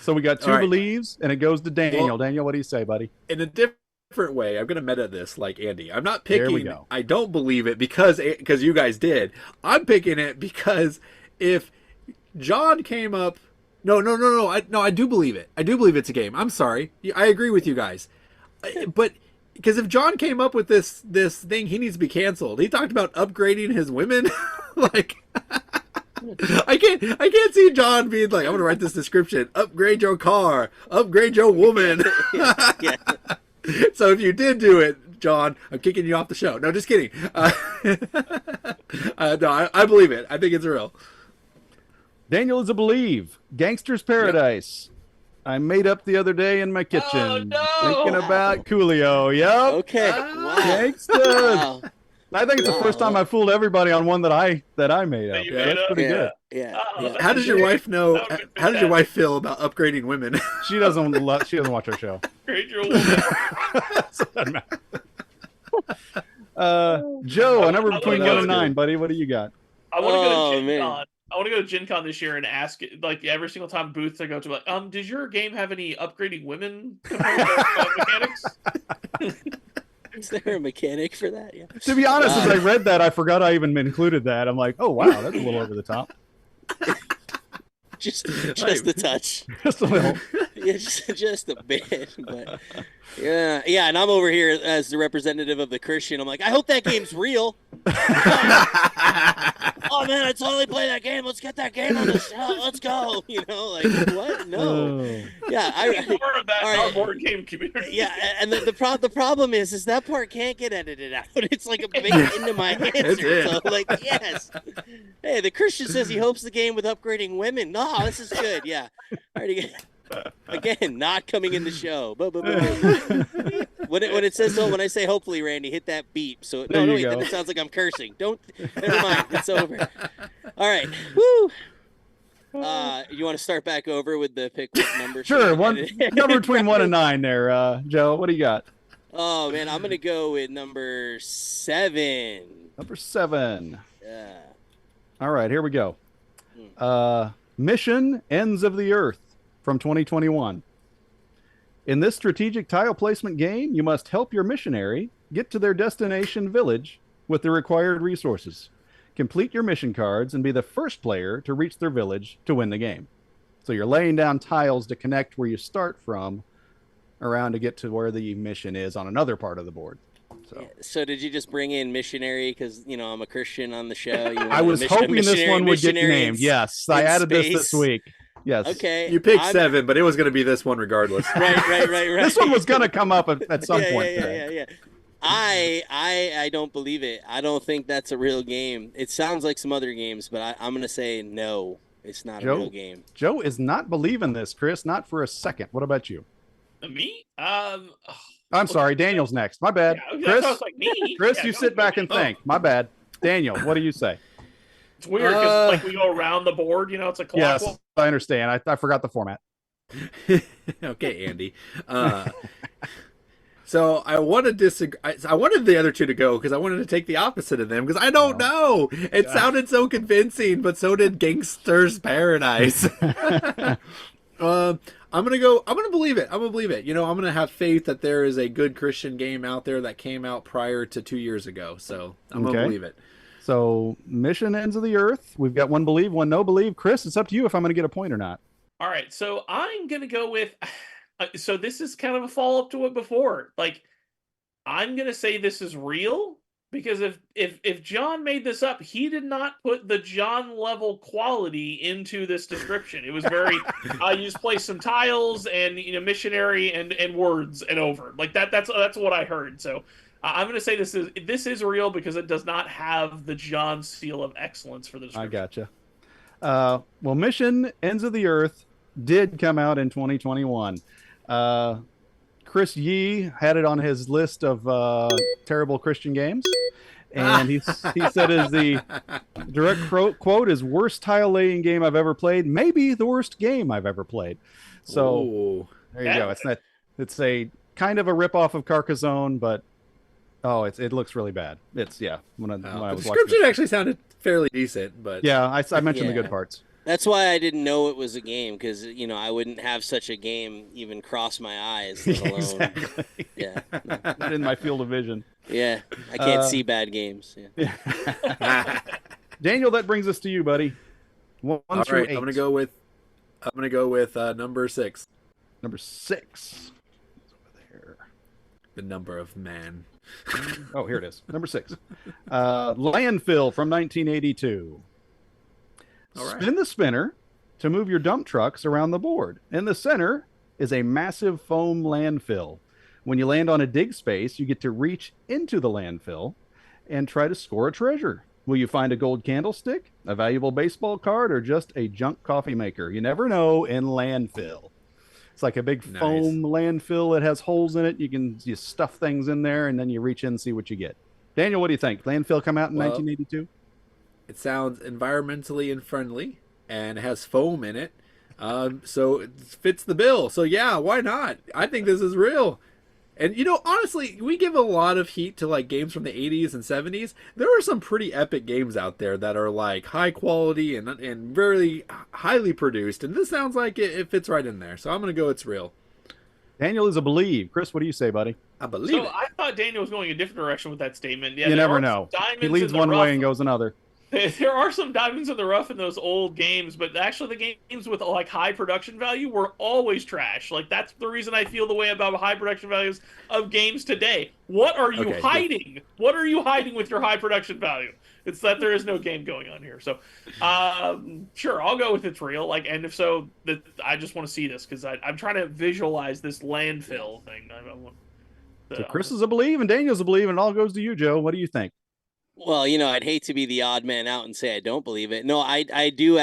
So we got 2 All right. believes, and it goes to Daniel. Well, Daniel, what do you say, buddy? In a different way, I'm going to meta this like Andy. I'm not There we picking, go. I don't believe it because you guys did. I'm picking it because if John came up, no, I do believe it. I do believe it's a game. I'm sorry. I agree with you guys. But because if John came up with this thing, he needs to be canceled. He talked about upgrading his women. Like, I can't see John being like, I'm gonna write this description: upgrade your car, upgrade your woman. Yeah. So if you did do it, John, I'm kicking you off the show. No, just kidding. No, I believe it. I think it's real. Daniel is a believe. Gangster's Paradise. Yep. I made up the other day in my kitchen. Oh, no! Thinking about Coolio. Yep. Okay. Wow. Gangsters. Wow. I think it's the first time I fooled everybody on one that I made up. you Yeah, made that's up? pretty good. Yeah. Oh, Yeah. How does your wife know? That would be How does your fantastic. wife feel about upgrading women? She doesn't watch our show. Great, you're a woman. So it doesn't matter. Joe, a number between 1 and 9, buddy. What do you got? I want to go Oh, to Gen man. Con. I want to go to Gen Con this year and ask, like, every single time booths I go to, like, does your game have any upgrading women mechanics? Is there a mechanic for that? Yeah. To be honest, as I read that, I forgot I even included that. I'm like, oh wow, that's a little over the top. Just a touch. Just a little. Yeah, just a bit. But yeah, and I'm over here as the representative of the Christian. I'm like, I hope that game's real. Oh man, I totally play that game. Let's get that game on the show. Let's go. You know, like what? No. Yeah, More of that all in our right. board game community. Yeah, and the problem is that part can't get edited out. It's like a big into my answer. So like, yes. Hey, the Christian says he hopes the game with upgrading women. No, this is good. Yeah. Already again, not coming in the show. When it says so, when I say hopefully, Randy, hit that beep. So There you wait, go. then it sounds like I'm cursing. Don't. Never mind. It's over. All right. Woo. You want to start back over with the pick number? Sure, number between 1 and 9 there. Joe, what do you got? Oh man, I'm gonna go with number 7. Number 7. Yeah. All right, here we go. Mission Ends of the Earth from 2021. In this strategic tile placement game, you must help your missionary get to their destination village with the required resources. Complete your mission cards and be the first player to reach their village to win the game. So you're laying down tiles to connect where you start from around to get to where the mission is on another part of the board. So did you just bring in missionary because I'm a Christian on the show? I was hoping this one would get named. Yes, I added this week. Yes. Okay. You picked 7, but it was going to be this one regardless. Right. This one was going to come up at some point. Yeah. I don't believe it. I don't think that's a real game. It sounds like some other games, but I'm going to say no. It's not a real game. Joe is not believing this, Chris. Not for a second. What about you? Me? I'm sorry. Daniel's next. My bad. Yeah, Chris, I was like, me? Chris, Yeah, you go sit back me. and think. My bad. Daniel, what do you say? It's weird because like we go around the board. It's a clock. Yes, I understand. I forgot the format. Okay, Andy. So I want to disagree. I wanted the other two to go because I wanted to take the opposite of them because I don't know. It sounded so convincing, but so did Gangster's Paradise. I'm gonna believe it. I'm gonna believe it. I'm gonna have faith that there is a good Christian game out there that came out prior to 2 years ago. So I'm gonna believe it. So Mission Ends of the Earth. We've got one believe, one no believe. Chris, it's up to you if I'm gonna get a point or not. All right, so I'm gonna go with. So this is kind of a follow up to it before. Like, I'm gonna say this is real because if John made this up, he did not put the John level quality into this description. It was very you just place some tiles and missionary and words and over like that. That's what I heard. So I'm gonna say this is real because it does not have the John seal of excellence for the description. I gotcha. Well, Mission Ends of the Earth did come out in 2021. Chris Yee had it on his list of terrible Christian games, and he said as the direct quote is worst tile laying game I've ever played, maybe the worst game I've ever played. So Ooh. there you go. It's a kind of a ripoff of Carcassonne, but it looks really bad. It's when I the was description actually sounded fairly decent, but I mentioned the good parts. That's why I didn't know it was a game because I wouldn't have such a game even cross my eyes. Let alone, exactly. Yeah, not in my field of vision. Yeah, I can't see bad games. Yeah. Daniel, that brings us to you, buddy. 1 through 8. I'm gonna go with number 6. Number 6. Over there. The number of man. Oh, here it is. Number 6. Landfill from 1982. Spin the spinner to move your dump trucks around the board. In the center is a massive foam landfill. When you land on a dig space, you get to reach into the landfill and try to score a treasure. Will you find a gold candlestick, a valuable baseball card, or just a junk coffee maker? You never know in landfill. It's like a big foam landfill that has holes in it. You stuff things in there, and then you reach in and see what you get. Daniel, what do you think? Landfill come out in 1982? It sounds environmentally friendly and has foam in it. So it fits the bill. So yeah, why not? I think this is real. And honestly, we give a lot of heat to like games from the 80s and 70s. There are some pretty epic games out there that are like high quality and very highly produced. And this sounds like it fits right in there. So I'm going to go it's real. Daniel is a believe. Chris, what do you say, buddy? I believe So it. I thought Daniel was going a different direction with that statement. Yeah, You never know. He leads one way and goes another. There are some diamonds in the rough in those old games, but actually the games with like high production value were always trash. Like that's the reason I feel the way about high production values of games today. What are you hiding? Yeah. What are you hiding with your high production value? It's that there is no game going on here. So, sure, I'll go with it's real. Like, and if so, I just want to see this because I'm trying to visualize this landfill thing. So Chris is a believe and Daniel's a believe, and it all goes to you, Joe. What do you think? Well, I'd hate to be the odd man out and say I don't believe it. No, I do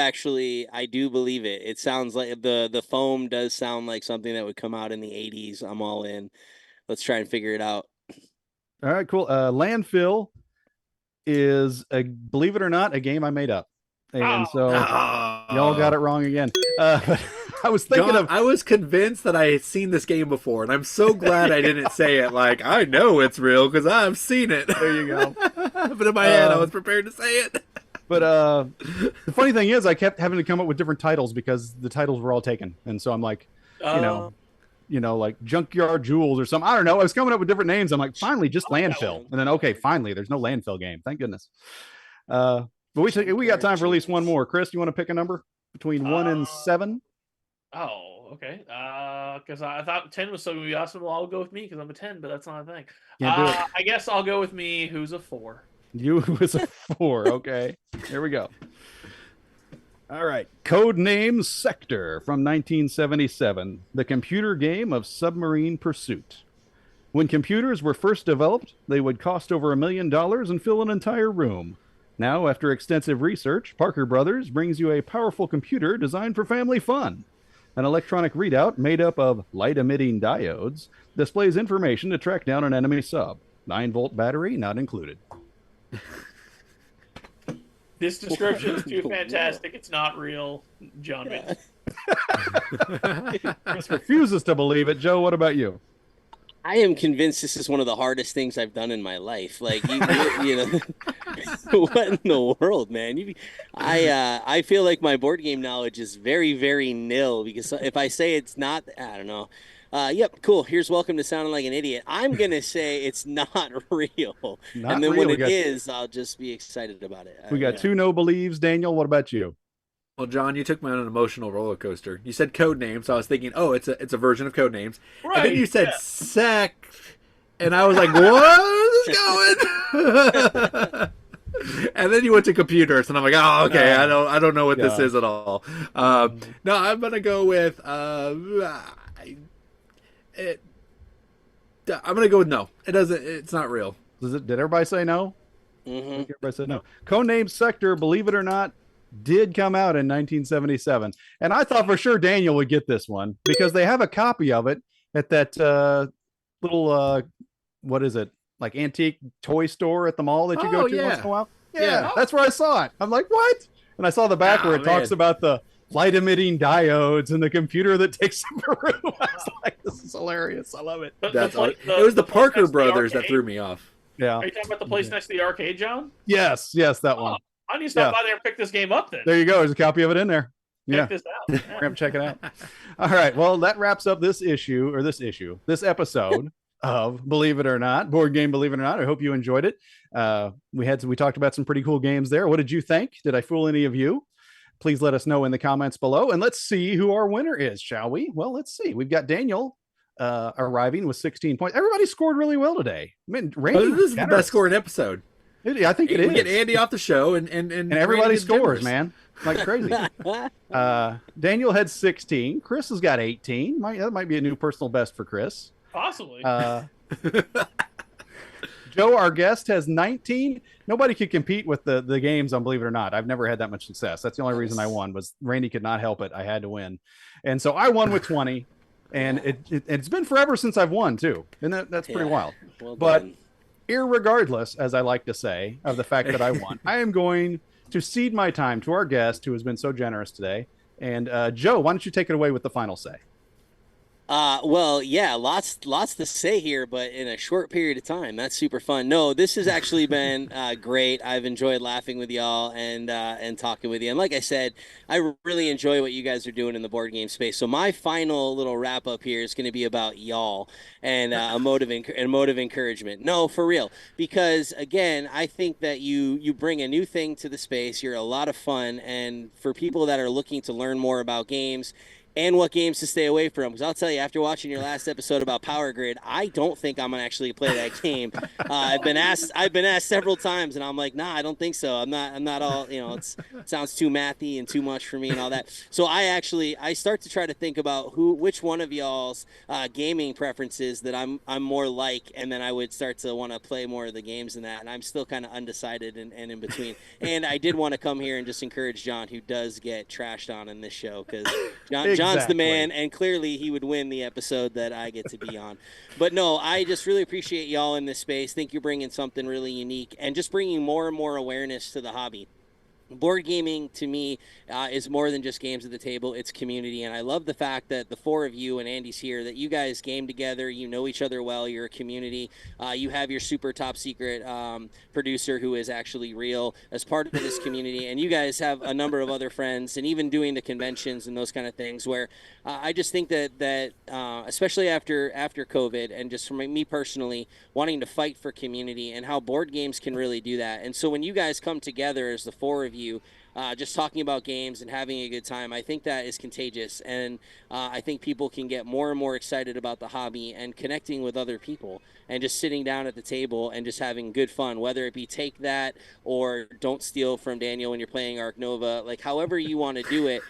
believe it. It sounds like the foam does sound like something that would come out in the 80s. I'm all in. Let's try and figure it out. All right, cool. Landfill is, believe it or not, a game I made up. And so y'all got it wrong again. I was thinking I was convinced that I had seen this game before, and I'm so glad I didn't say it. Like, I know it's real because I've seen it. There you go. But in my head, I was prepared to say it. But the funny thing is, I kept having to come up with different titles because the titles were all taken. And so I'm like, like Junkyard Jewels or something. I don't know. I was coming up with different names. I'm like, finally, just landfill. And then, finally, there's no landfill game. Thank goodness. But we got time for at least one more. Chris, you want to pick a number between 1 and 7? Oh, okay. Because I thought 10 was still going to be awesome. Well, I'll go with me because I'm a 10, but that's not a thing. Can't do it. I guess I'll go with me, who's a 4. You was a 4. Okay. Here we go. All right. Codename Sector from 1977. The computer game of submarine pursuit. When computers were first developed, they would cost over $1 million and fill an entire room. Now, after extensive research, Parker Brothers brings you a powerful computer designed for family fun. An electronic readout made up of light-emitting diodes displays information to track down an enemy sub. 9-volt battery not included. This description is too fantastic. It's not real. John wins. Chris refuses to believe it. Joe, what about you? I am convinced this is one of the hardest things I've done in my life. Like, you know, what in the world, man? I feel like my board game knowledge is very, very nil, because if I say it's not, I don't know. Yep, cool. Here's welcome to sounding like an idiot. I'm gonna say it's not real, and then when it is, I'll just be excited about it. We got two no believes. Daniel, what about you? Well, John, you took me on an emotional roller coaster. You said code name, so I was thinking, oh, it's a version of code names. Right. And then you said sec, and I was like, what is going? And then you went to computers, and I'm like, oh, okay, I don't know what this is at all. No, I'm gonna go with I'm gonna go with no. It doesn't. It's not real. Did everybody say no? Mm-hmm. Everybody said no. Codename Sector, believe it or not, did come out in 1977, and I thought for sure Daniel would get this one because they have a copy of it at that little what is it, like antique toy store at the mall that you go to once in a while. Yeah, that's where I saw it. I'm like, what? And I saw the back where it talks about the light emitting diodes and the computer that takes the room. I was like, this is hilarious. I love it. It was the Parker Brothers that threw me off. Yeah. Are you talking about the place next to the arcade, John? Yes, that one. I need to stop by there and pick this game up then. There you go. There's a copy of it in there. Check this out. Yeah. We're going to check it out. All right. Well, that wraps up this episode of Believe It or Not, Board Game Believe It or Not. I hope you enjoyed it. We talked about some pretty cool games there. What did you think? Did I fool any of you? Please let us know in the comments below, and let's see who our winner is, shall we? Well, let's see. We've got Daniel arriving with 16 points. Everybody scored really well today. I mean, Randy, this is the best scoring episode. I think it is. We get Andy off the show, and everybody scores, man, like crazy. Daniel had 16. Chris has got 18. That might be a new personal best for Chris. Possibly. Joe, our guest, has 19. Nobody could compete with the games on Believe It or Not. I've never had that much success. That's the only reason I won, was Randy could not help it. I had to win. And so I won with 20. And it's been forever since I've won, too. And that's pretty wild. Well but done. Irregardless, as I like to say, of the fact that I won, I am going to cede my time to our guest, who has been so generous today. And Joe, why don't you take it away with the final say? Well, yeah, lots to say here, but in a short period of time. That's super fun. No, this has actually been great. I've enjoyed laughing with y'all and talking with you. And like I said, I really enjoy what you guys are doing in the board game space. So my final little wrap up here is going to be about y'all and a motive encouragement. No, for real, because again, I think that you bring a new thing to the space. You're a lot of fun, and for people that are looking to learn more about games and what games to stay away from. Because I'll tell you, after watching your last episode about Power Grid, I don't think I'm gonna actually play that game. I've been asked several times, and I'm like, nah, I don't think so. I'm not all, it sounds too mathy and too much for me and all that. So I start to try to think about which one of y'all's gaming preferences that I'm more like, and then I would start to want to play more of the games in that. And I'm still kind of undecided and in between. And I did want to come here and just encourage John, who does get trashed on in this show, because John's the man, and clearly he would win the episode that I get to be on. But no, I just really appreciate y'all in this space. Think you're bringing something really unique and just bringing more and more awareness to the hobby. Board gaming to me is more than just games at the table. It's community, and I love the fact that the four of you, and Andy's here, that you guys game together. You know each other well. You're a community. You have your super top secret producer who is actually real as part of this community, and you guys have a number of other friends, and even doing the conventions and those kind of things, where I just think that especially after COVID, and just for me personally, wanting to fight for community and how board games can really do that. And so when you guys come together as the four of you, just talking about games and having a good time, I think that is contagious, and I think people can get more and more excited about the hobby and connecting with other people and just sitting down at the table and just having good fun, whether it be Take That or Don't Steal from Daniel when you're playing Arc Nova, like however you want to do it.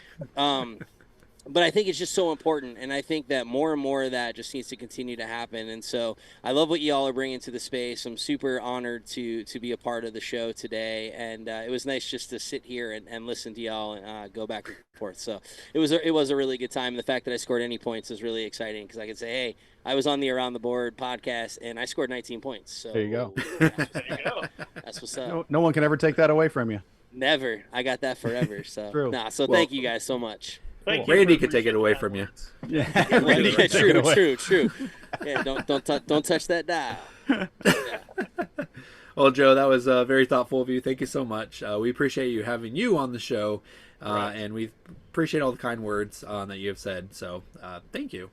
but I think it's just so important, and I think that more and more of that just needs to continue to happen. And so I love what y'all are bringing to the space. I'm super honored to be a part of the show today, and it was nice just to sit here and listen to y'all and go back and forth. So it was a really good time. The fact that I scored any points is really exciting because I could say, hey, I was on the Around the Board podcast and I scored 19 points. So there you go. There you go. That's what's up. No one can ever take that away from you. Never. I got that forever. So True. So thank you guys so much. Thank you Randy for could take it away from you. Yeah, True. Yeah, don't touch that dial. Yeah. Well, Joe, that was very thoughtful of you. Thank you so much. We appreciate you having you on the show, and we appreciate all the kind words that you have said. So thank you.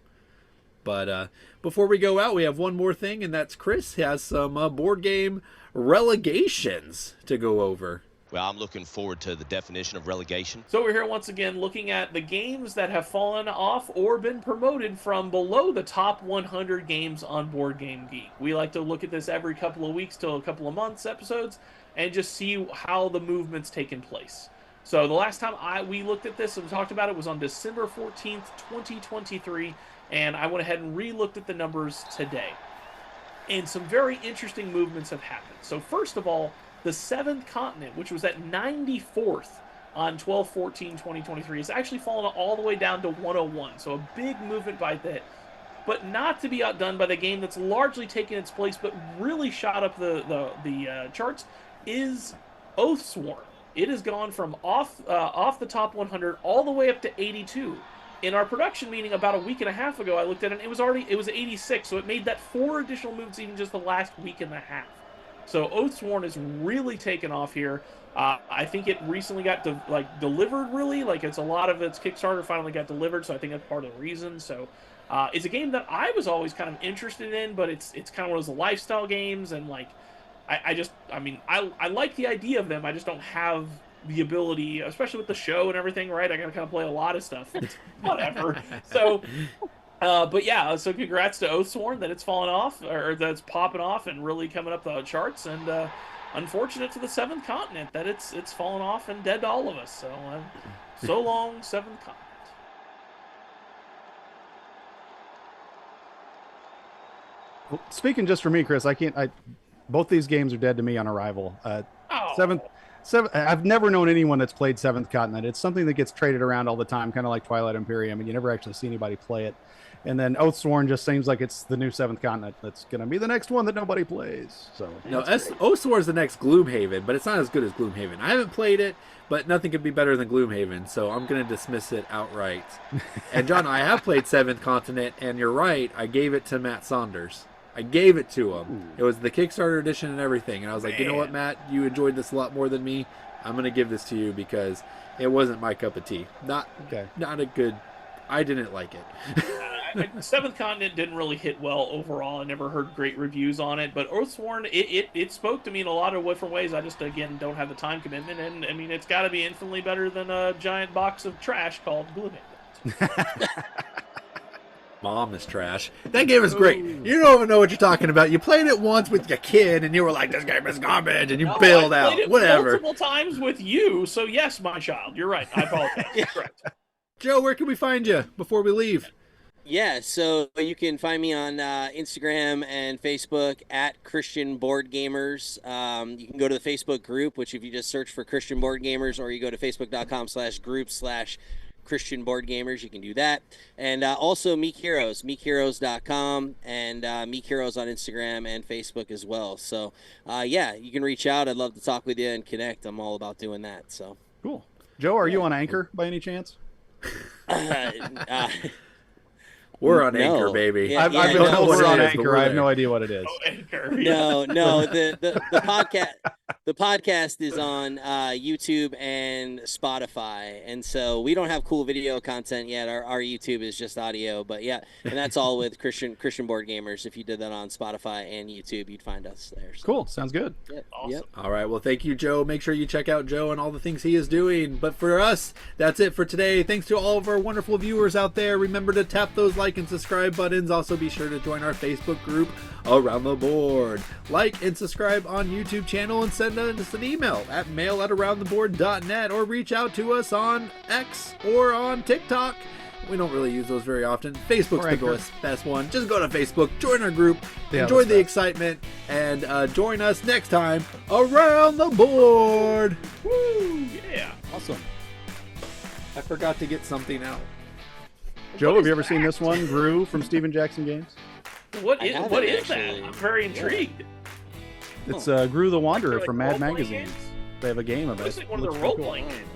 But before we go out, we have one more thing, and that's Chris has some board game relegations to go over. Well, I'm looking forward to the definition of relegation. So we're here once again looking at the games that have fallen off or been promoted from below the top 100 games on Board Game Geek. We like to look at this every couple of weeks to a couple of months episodes and just see how the movement's taken place. So the last time we looked at this and talked about it was on December 14th, 2023, and I went ahead and re-looked at the numbers today. And some very interesting movements have happened. So first of all, the 7th continent, which was at 94th on 12/14/2023, has actually fallen all the way down to 101. So a big movement by that. But not to be outdone by the game that's largely taken its place, but really shot up the charts, is Oathsworn. It has gone from off the top 100 all the way up to 82. In our production meeting about a week and a half ago, I looked at it, and it was 86. So it made that 4 additional moves even just the last week and a half. So Oathsworn has really taken off here. I think it recently got delivered, really. Like, it's a lot of its Kickstarter finally got delivered, so I think that's part of the reason. So it's a game that I was always kind of interested in, but it's kind of one of those lifestyle games, and like I like the idea of them. I just don't have the ability, especially with the show and everything, right? I gotta kind of play a lot of stuff. Whatever. So but yeah, so congrats to Oathsworn that it's fallen off, or that it's popping off and really coming up the charts, and unfortunate to the 7th continent that it's fallen off and dead to all of us. So so long, 7th continent. Well, speaking just for me, Chris, both these games are dead to me on arrival. Seventh, I've never known anyone that's played 7th Continent. It's something that gets traded around all the time, kind of like Twilight Imperium, and you never actually see anybody play it. And then Oathsworn just seems like it's the new 7th Continent that's going to be the next one that nobody plays. So no, Oathsworn is the next Gloomhaven, but it's not as good as Gloomhaven. I haven't played it, but nothing could be better than Gloomhaven, so I'm going to dismiss it outright. And John, I have played 7th Continent, and you're right, I gave it to Matt Saunders. I gave it to him. Ooh. It was the Kickstarter edition and everything, and I was like, you know what, Matt, you enjoyed this a lot more than me. I'm going to give this to you because it wasn't my cup of tea. Not a good. I didn't like it. 7th Continent didn't really hit well overall. I never heard great reviews on it, but Oathsworn, it spoke to me in a lot of different ways. I just, again, don't have the time commitment, and I mean, it's got to be infinitely better than a giant box of trash called Gloomhaven. Mom is trash. That game is great. Ooh. You don't even know what you're talking about. You played it once with your kid, and you were like, "This game is garbage," and you bailed out. It whatever. Multiple times with you, so yes, my child, you're right. I apologize. Yeah. Correct. Joe, where can we find you before we leave? Yeah, so you can find me on Instagram and Facebook at Christian Board Gamers. You can go to the Facebook group, which if you just search for Christian Board Gamers, or you go to facebook.com/group/Christian Board Gamers, you can do that. And also Meek Heroes, meekheroes.com, and Meek Heroes on Instagram and Facebook as well. So, yeah, you can reach out. I'd love to talk with you and connect. I'm all about doing that. So cool. Joe, are you on Anchor by any chance? We're on Anchor, baby. Yeah, I've been told we're on Anchor. I have no idea what it is. Oh, Anchor. No. The podcast is on YouTube and Spotify, and so we don't have cool video content yet. Our YouTube is just audio, but yeah, and that's all with Christian Board Gamers. If you did that on Spotify and YouTube, you'd find us there. So. Cool, sounds good. Yep. Awesome. Yep. All right, well, thank you, Joe. Make sure you check out Joe and all the things he is doing. But for us, that's it for today. Thanks to all of our wonderful viewers out there. Remember to tap those like and subscribe buttons. Also, be sure to join our Facebook group, Around the Board. Like and subscribe on YouTube channel, and send us an email at mail@aroundtheboard.net, or reach out to us on X or on TikTok We don't really use those very often. Facebook's Or the Anchor. best one. Just go to Facebook, join our group, Yeah, enjoy that's the best. excitement, and join us next time around the board. Woo! Yeah. Awesome. I forgot to get something out. Joe, What have is you ever seen that? this one, Brew from Steven Jackson Games? What I is haven't what is actually. that? I'm very intrigued. It's Gru the Wanderer Like from Mad role-playing Magazine. games? They have a game of it. It's like one of Looks the pretty role cool. playing games.